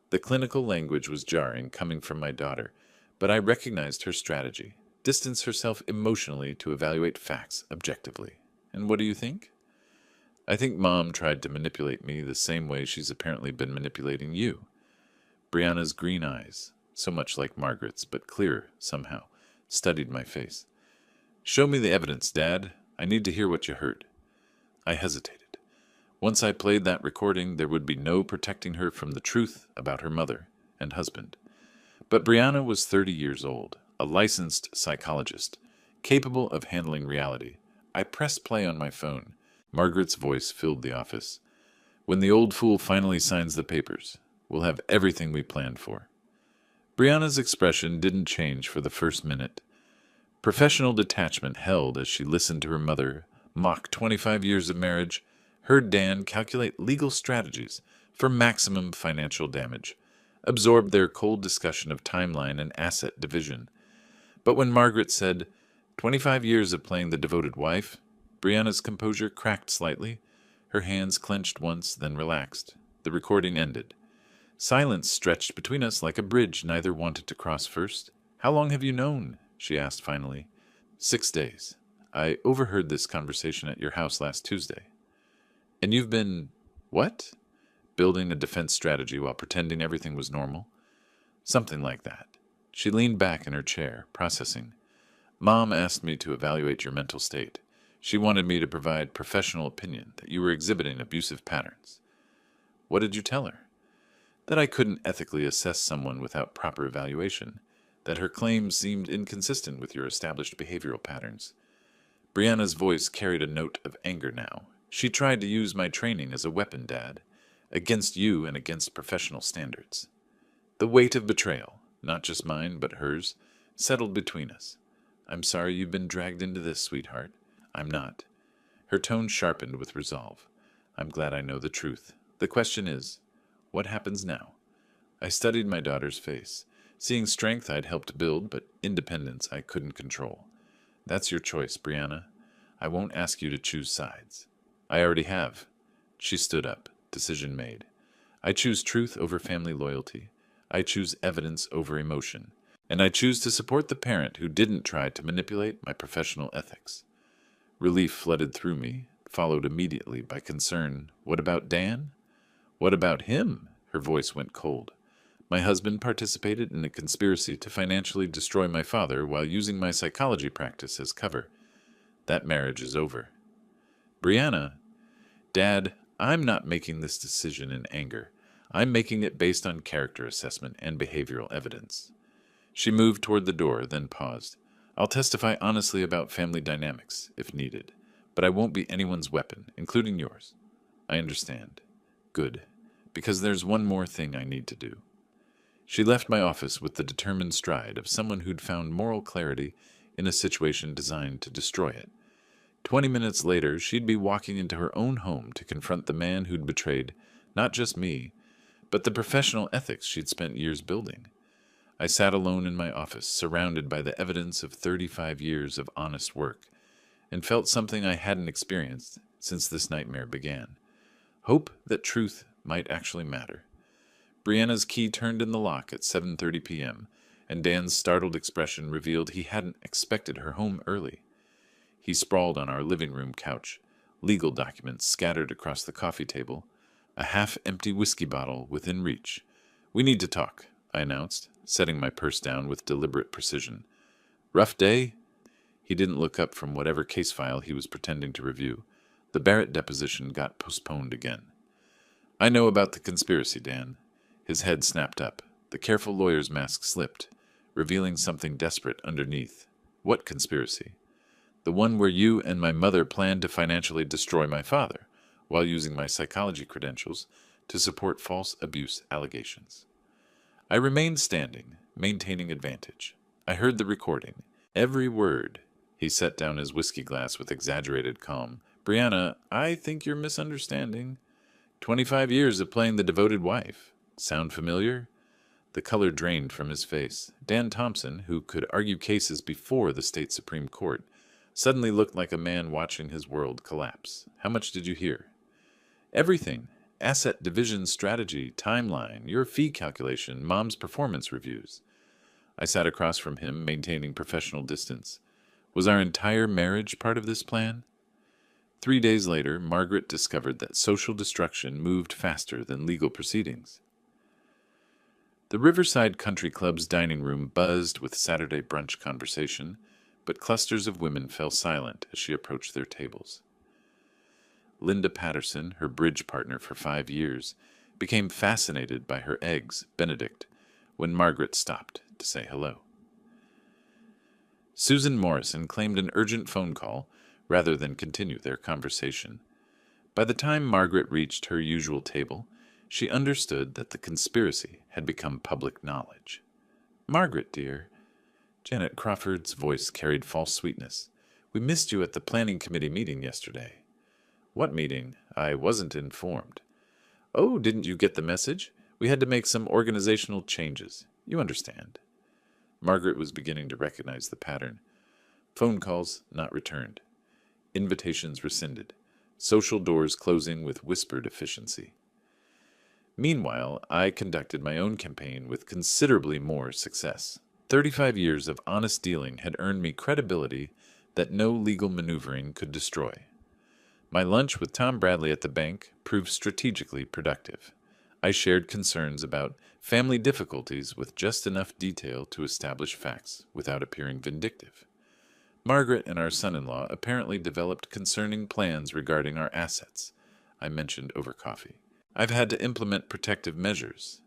The clinical language was jarring coming from my daughter, but I recognized her strategy. Distance herself emotionally to evaluate facts objectively. And what do you think? I think Mom tried to manipulate me the same way she's apparently been manipulating you. Brianna's green eyes, so much like Margaret's, but clearer somehow, studied my face. Show me the evidence, Dad. I need to hear what you heard. I hesitated. Once I played that recording, there would be no protecting her from the truth about her mother and husband. But Brianna was 30 years old, a licensed psychologist, capable of handling reality. I pressed play on my phone. Margaret's voice filled the office. When the old fool finally signs the papers, we'll have everything we planned for. Brianna's expression didn't change for the first minute. Professional detachment held as she listened to her mother mock 25 years of marriage, heard Dan calculate legal strategies for maximum financial damage, absorbed their cold discussion of timeline and asset division. But when Margaret said, 25 years of playing the devoted wife, Brianna's composure cracked slightly. Her hands clenched once, then relaxed. The recording ended. Silence stretched between us like a bridge neither wanted to cross first. How long have you known? She asked finally. 6 days. I overheard this conversation at your house last Tuesday. And you've been, what? Building a defense strategy while pretending everything was normal? Something like that. She leaned back in her chair, processing. Mom asked me to evaluate your mental state. She wanted me to provide professional opinion that you were exhibiting abusive patterns. What did you tell her? That I couldn't ethically assess someone without proper evaluation, that her claims seemed inconsistent with your established behavioral patterns. Brianna's voice carried a note of anger now. She tried to use my training as a weapon, Dad, against you and against professional standards. The weight of betrayal, not just mine but hers, settled between us. I'm sorry you've been dragged into this, sweetheart. I'm not. Her tone sharpened with resolve. I'm glad I know the truth. The question is, what happens now? I studied my daughter's face. Seeing strength I'd helped build, but independence I couldn't control. That's your choice, Brianna. I won't ask you to choose sides. I already have. She stood up. Decision made. I choose truth over family loyalty. I choose evidence over emotion. And I choose to support the parent who didn't try to manipulate my professional ethics. Relief flooded through me, followed immediately by concern. What about Dan? What about him? Her voice went cold. My husband participated in a conspiracy to financially destroy my father while using my psychology practice as cover. That marriage is over. Brianna, Dad, I'm not making this decision in anger. I'm making it based on character assessment and behavioral evidence. She moved toward the door, then paused. I'll testify honestly about family dynamics, if needed, but I won't be anyone's weapon, including yours. I understand. Good, because there's one more thing I need to do. She left my office with the determined stride of someone who'd found moral clarity in a situation designed to destroy it. 20 minutes later, she'd be walking into her own home to confront the man who'd betrayed not just me, but the professional ethics she'd spent years building. I sat alone in my office, surrounded by the evidence of 35 years of honest work, and felt something I hadn't experienced since this nightmare began. Hope that truth might actually matter. Brianna's key turned in the lock at 7:30 p.m., and Dan's startled expression revealed he hadn't expected her home early. He sprawled on our living room couch, legal documents scattered across the coffee table, a half-empty whiskey bottle within reach. We need to talk, I announced, setting my purse down with deliberate precision. Rough day? He didn't look up from whatever case file he was pretending to review. The Barrett deposition got postponed again. I know about the conspiracy, Dan. His head snapped up. The careful lawyer's mask slipped, revealing something desperate underneath. What conspiracy? The one where you and my mother planned to financially destroy my father, while using my psychology credentials to support false abuse allegations. I remained standing, maintaining advantage. I heard the recording. Every word. He set down his whiskey glass with exaggerated calm. Brianna, I think you're misunderstanding. 25 years of playing the devoted wife. Sound familiar? The color drained from his face. Dan Thompson, who could argue cases before the state Supreme Court, suddenly looked like a man watching his world collapse. How much did you hear? Everything. Asset division strategy, timeline, your fee calculation, Mom's performance reviews. I sat across from him, maintaining professional distance. Was our entire marriage part of this plan? 3 days later, Margaret discovered that social destruction moved faster than legal proceedings. The Riverside Country Club's dining room buzzed with Saturday brunch conversation, but clusters of women fell silent as she approached their tables. Linda Patterson, her bridge partner for 5 years, became fascinated by her eggs, Benedict, when Margaret stopped to say hello. Susan Morrison claimed an urgent phone call rather than continue their conversation. By the time Margaret reached her usual table, she understood that the conspiracy had become public knowledge. Margaret, dear. Janet Crawford's voice carried false sweetness. We missed you at the planning committee meeting yesterday. What meeting? I wasn't informed. Oh, didn't you get the message? We had to make some organizational changes. You understand. Margaret was beginning to recognize the pattern. Phone calls not returned. Invitations rescinded. Social doors closing with whispered efficiency. Meanwhile, I conducted my own campaign with considerably more success. 35 years of honest dealing had earned me credibility that no legal maneuvering could destroy. My lunch with Tom Bradley at the bank proved strategically productive. I shared concerns about family difficulties with just enough detail to establish facts without appearing vindictive. Margaret and our son-in-law apparently developed concerning plans regarding our assets. I mentioned over coffee. I've had to implement protective measures.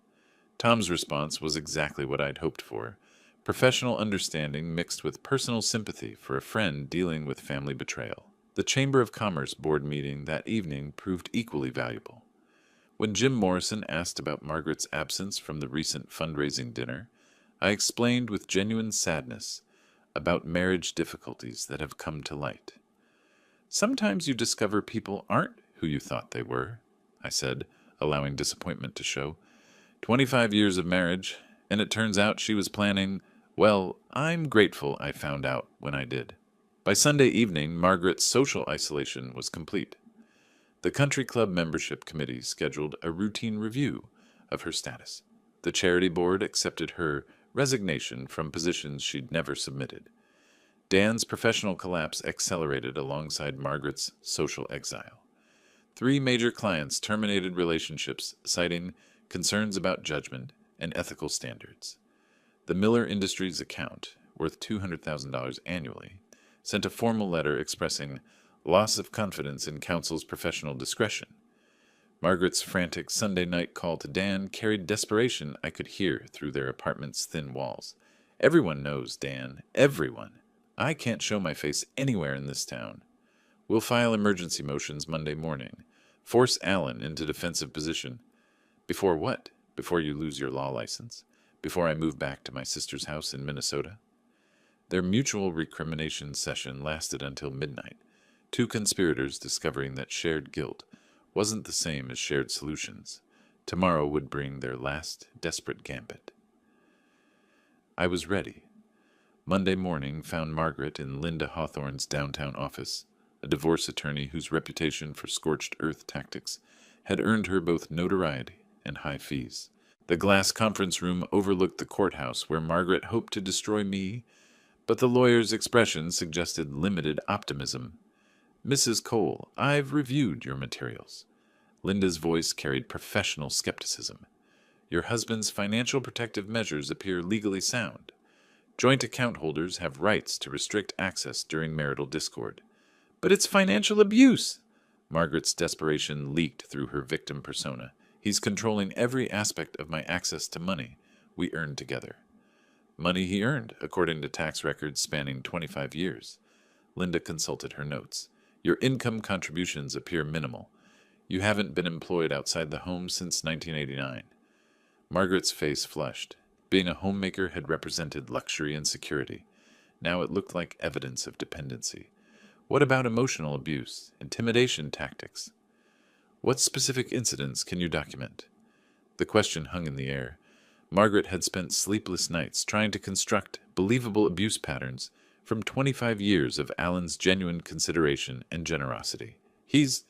Tom's response was exactly what I'd hoped for. Professional understanding mixed with personal sympathy for a friend dealing with family betrayal. The Chamber of Commerce board meeting that evening proved equally valuable. When Jim Morrison asked about Margaret's absence from the recent fundraising dinner, I explained with genuine sadness about marriage difficulties that have come to light. Sometimes you discover people aren't who you thought they were, I said, allowing disappointment to show. 25 years of marriage, and it turns out she was planning. Well, I'm grateful I found out when I did. By Sunday evening, Margaret's social isolation was complete. The country club membership committee scheduled a routine review of her status. The charity board accepted her resignation from positions she'd never submitted. Dan's professional collapse accelerated alongside Margaret's social exile. 3 major clients terminated relationships, citing concerns about judgment and ethical standards. The Miller Industries account, worth $200,000 annually, sent a formal letter expressing loss of confidence in counsel's professional discretion. Margaret's frantic Sunday night call to Dan carried desperation I could hear through their apartment's thin walls. Everyone knows Dan. Everyone. I can't show my face anywhere in this town. We'll file emergency motions Monday morning. Force Alan into defensive position. Before what? Before you lose your law license? Before I move back to my sister's house in Minnesota? Their mutual recrimination session lasted until midnight, 2 conspirators discovering that shared guilt wasn't the same as shared solutions. Tomorrow would bring their last desperate gambit. I was ready. Monday morning found Margaret in Linda Hawthorne's downtown office, a divorce attorney whose reputation for scorched earth tactics had earned her both notoriety and high fees. The glass conference room overlooked the courthouse where Margaret hoped to destroy me, but the lawyer's expression suggested limited optimism. Mrs. Cole, I've reviewed your materials. Linda's voice carried professional skepticism. Your husband's financial protective measures appear legally sound. Joint account holders have rights to restrict access during marital discord. But it's financial abuse! Margaret's desperation leaked through her victim persona. He's controlling every aspect of my access to money we earned together. Money he earned, according to tax records spanning 25 years. Linda consulted her notes. Your income contributions appear minimal. You haven't been employed outside the home since 1989. Margaret's face flushed. Being a homemaker had represented luxury and security. Now it looked like evidence of dependency. What about emotional abuse, intimidation tactics? What specific incidents can you document? The question hung in the air. Margaret had spent sleepless nights trying to construct believable abuse patterns from 25 years of Alan's genuine consideration and generosity. He's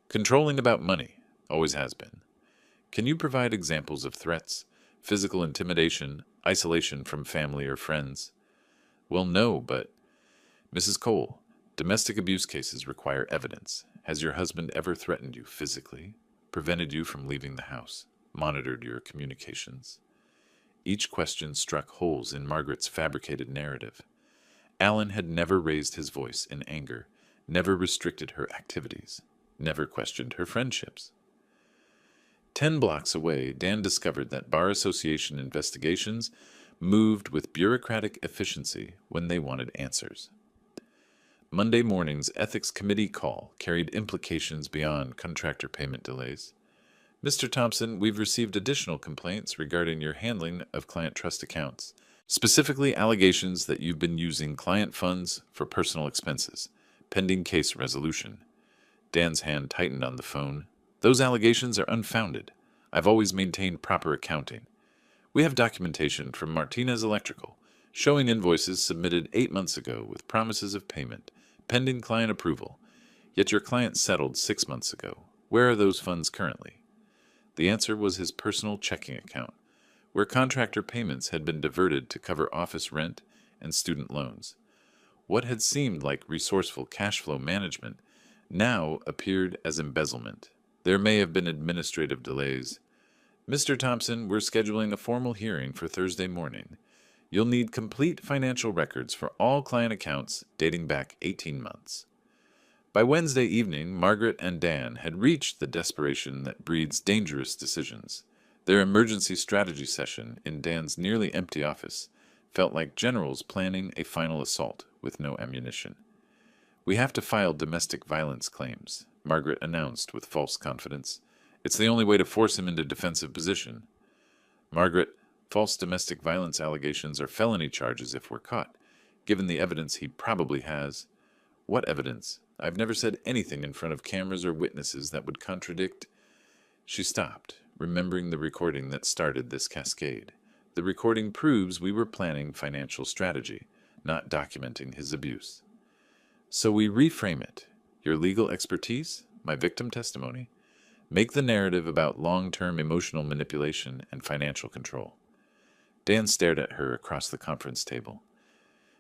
controlling about money, always has been. Can you provide examples of threats, physical intimidation, isolation from family or friends? Well, no, but Mrs. Cole, domestic abuse cases require evidence. Has your husband ever threatened you physically, prevented you from leaving the house, monitored your communications? Each question struck holes in Margaret's fabricated narrative. Alan had never raised his voice in anger, never restricted her activities, never questioned her friendships. 10 blocks away, Dan discovered that bar association investigations moved with bureaucratic efficiency when they wanted answers. Monday morning's ethics committee call carried implications beyond contractor payment delays. Mr. Thompson, we've received additional complaints regarding your handling of client trust accounts, specifically allegations that you've been using client funds for personal expenses, pending case resolution. Dan's hand tightened on the phone. Those allegations are unfounded. I've always maintained proper accounting. We have documentation from Martinez Electrical showing invoices submitted 8 months ago with promises of payment, pending client approval. Yet your client settled 6 months ago. Where are those funds currently? The answer was his personal checking account, where contractor payments had been diverted to cover office rent and student loans. What had seemed like resourceful cash flow management now appeared as embezzlement. There may have been administrative delays. Mr. Thompson, we're scheduling a formal hearing for Thursday morning. You'll need complete financial records for all client accounts dating back 18 months. By Wednesday evening, Margaret and Dan had reached the desperation that breeds dangerous decisions. Their emergency strategy session in Dan's nearly empty office felt like generals planning a final assault with no ammunition. We have to file domestic violence claims, Margaret announced with false confidence. It's the only way to force him into defensive position. Margaret, false domestic violence allegations are felony charges if we're caught, given the evidence he probably has. What evidence? I've never said anything in front of cameras or witnesses that would contradict. She stopped, remembering the recording that started this cascade. The recording proves we were planning financial strategy, not documenting his abuse. So we reframe it. Your legal expertise, my victim testimony. Make the narrative about long-term emotional manipulation and financial control. Dan stared at her across the conference table.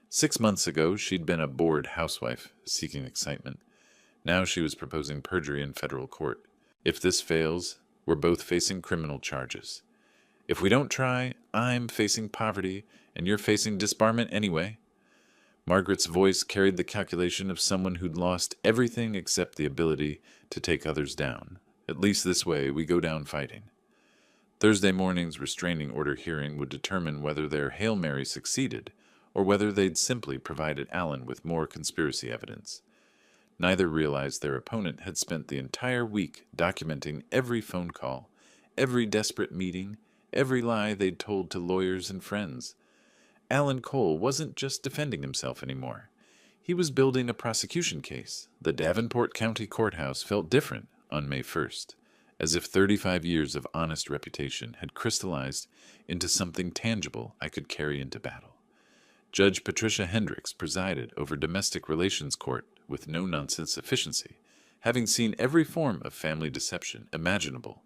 6 months ago, she'd been a bored housewife, seeking excitement. Now she was proposing perjury in federal court. If this fails, we're both facing criminal charges. If we don't try, I'm facing poverty, and you're facing disbarment anyway. Margaret's voice carried the calculation of someone who'd lost everything except the ability to take others down. At least this way, we go down fighting. Thursday morning's restraining order hearing would determine whether their Hail Mary succeeded, or whether they'd simply provided Allen with more conspiracy evidence. Neither realized their opponent had spent the entire week documenting every phone call, every desperate meeting, every lie they'd told to lawyers and friends. Allen Cole wasn't just defending himself anymore. He was building a prosecution case. The Davenport County Courthouse felt different on May 1st, as if 35 years of honest reputation had crystallized into something tangible I could carry into battle. Judge Patricia Hendricks presided over domestic relations court with no-nonsense efficiency, having seen every form of family deception imaginable.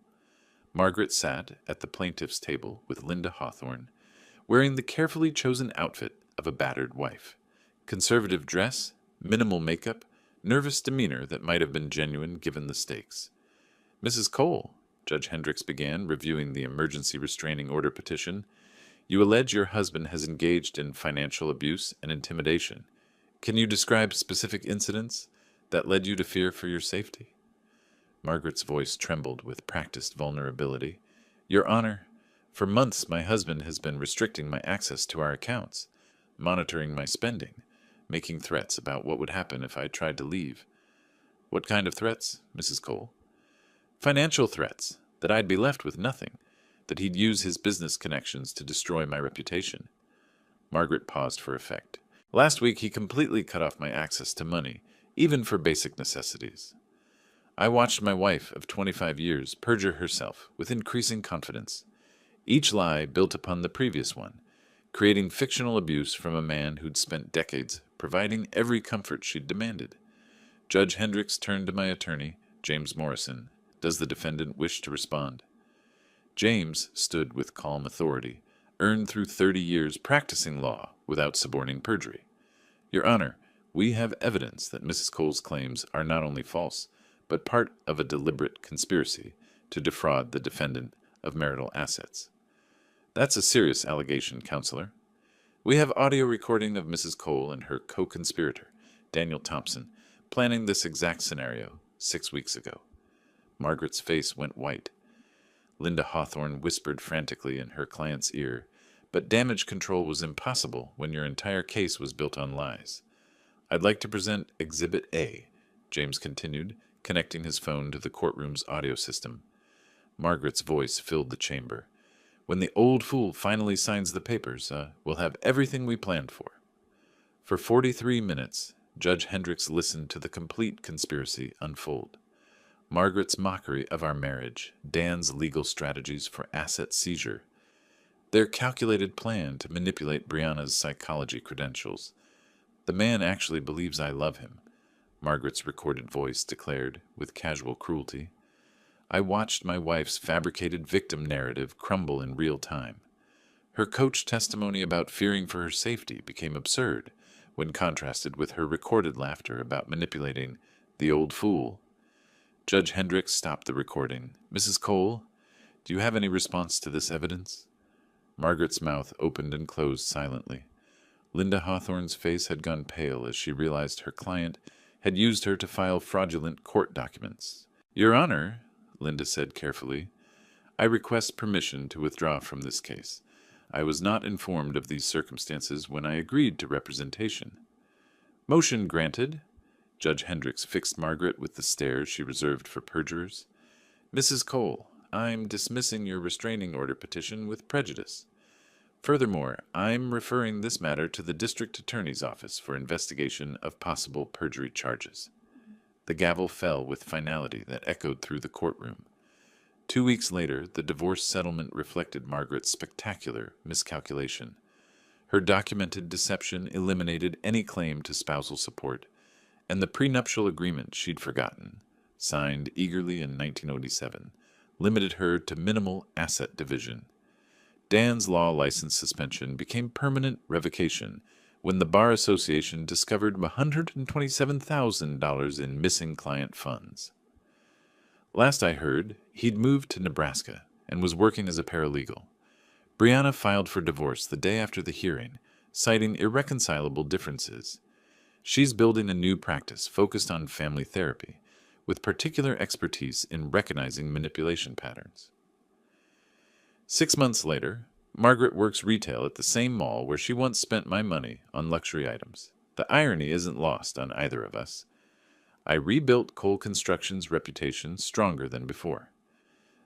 Margaret sat at the plaintiff's table with Linda Hawthorne, wearing the carefully chosen outfit of a battered wife. Conservative dress, minimal makeup, nervous demeanor that might have been genuine given the stakes. Mrs. Cole, Judge Hendricks began, reviewing the emergency restraining order petition, you allege your husband has engaged in financial abuse and intimidation. Can you describe specific incidents that led you to fear for your safety? Margaret's voice trembled with practiced vulnerability. Your Honor, for months my husband has been restricting my access to our accounts, monitoring my spending, making threats about what would happen if I tried to leave. What kind of threats, Mrs. Cole? Financial threats, that I'd be left with nothing, that he'd use his business connections to destroy my reputation. Margaret paused for effect. Last week he completely cut off my access to money, even for basic necessities. I watched my wife of 25 years perjure herself with increasing confidence. Each lie built upon the previous one, creating fictional abuse from a man who'd spent decades providing every comfort she'd demanded. Judge Hendricks turned to my attorney, James Morrison. Does the defendant wish to respond? James stood with calm authority, earned through 30 years practicing law without suborning perjury. Your Honor, we have evidence that Mrs. Cole's claims are not only false, but part of a deliberate conspiracy to defraud the defendant of marital assets. That's a serious allegation, Counselor. We have audio recording of Mrs. Cole and her co-conspirator, Daniel Thompson, planning this exact scenario 6 weeks ago. Margaret's face went white. Linda Hawthorne whispered frantically in her client's ear, but damage control was impossible when your entire case was built on lies. I'd like to present Exhibit A, James continued, connecting his phone to the courtroom's audio system. Margaret's voice filled the chamber. When the old fool finally signs the papers, we'll have everything we planned for. For 43 minutes, Judge Hendricks listened to the complete conspiracy unfold. Margaret's mockery of our marriage, Dan's legal strategies for asset seizure, their calculated plan to manipulate Brianna's psychology credentials. The man actually believes I love him, Margaret's recorded voice declared with casual cruelty. I watched my wife's fabricated victim narrative crumble in real time. Her coach testimony about fearing for her safety became absurd when contrasted with her recorded laughter about manipulating the old fool. Judge Hendricks stopped the recording. Mrs. Cole, do you have any response to this evidence? Margaret's mouth opened and closed silently. Linda Hawthorne's face had gone pale as she realized her client had used her to file fraudulent court documents. Your Honor, Linda said carefully, I request permission to withdraw from this case. I was not informed of these circumstances when I agreed to representation. Motion granted. Judge Hendricks fixed Margaret with the stare she reserved for perjurers. Mrs. Cole, I'm dismissing your restraining order petition with prejudice. Furthermore, I'm referring this matter to the District Attorney's Office for investigation of possible perjury charges. The gavel fell with finality that echoed through the courtroom. 2 weeks later, the divorce settlement reflected Margaret's spectacular miscalculation. Her documented deception eliminated any claim to spousal support, and the prenuptial agreement she'd forgotten, signed eagerly in 1907, limited her to minimal asset division. Dan's law license suspension became permanent revocation when the Bar Association discovered $127,000 in missing client funds. Last I heard, he'd moved to Nebraska and was working as a paralegal. Brianna filed for divorce the day after the hearing, citing irreconcilable differences. She's building a new practice focused on family therapy, with particular expertise in recognizing manipulation patterns. 6 months later, Margaret works retail at the same mall where she once spent my money on luxury items. The irony isn't lost on either of us. I rebuilt Cole Construction's reputation stronger than before.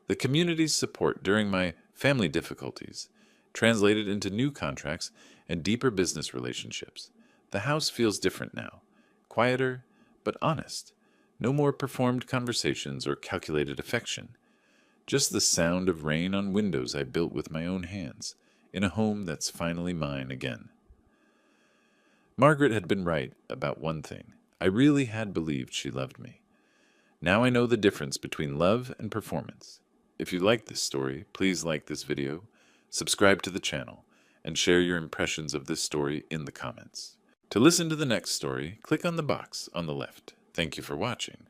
The community's support during my family difficulties translated into new contracts and deeper business relationships. The house feels different now, quieter but honest. No more performed conversations or calculated affection. Just the sound of rain on windows I built with my own hands, in a home that's finally mine again. Margaret had been right about one thing. I really had believed she loved me. Now I know the difference between love and performance. If you like this story, please like this video, subscribe to the channel, and share your impressions of this story in the comments. To listen to the next story, click on the box on the left. Thank you for watching.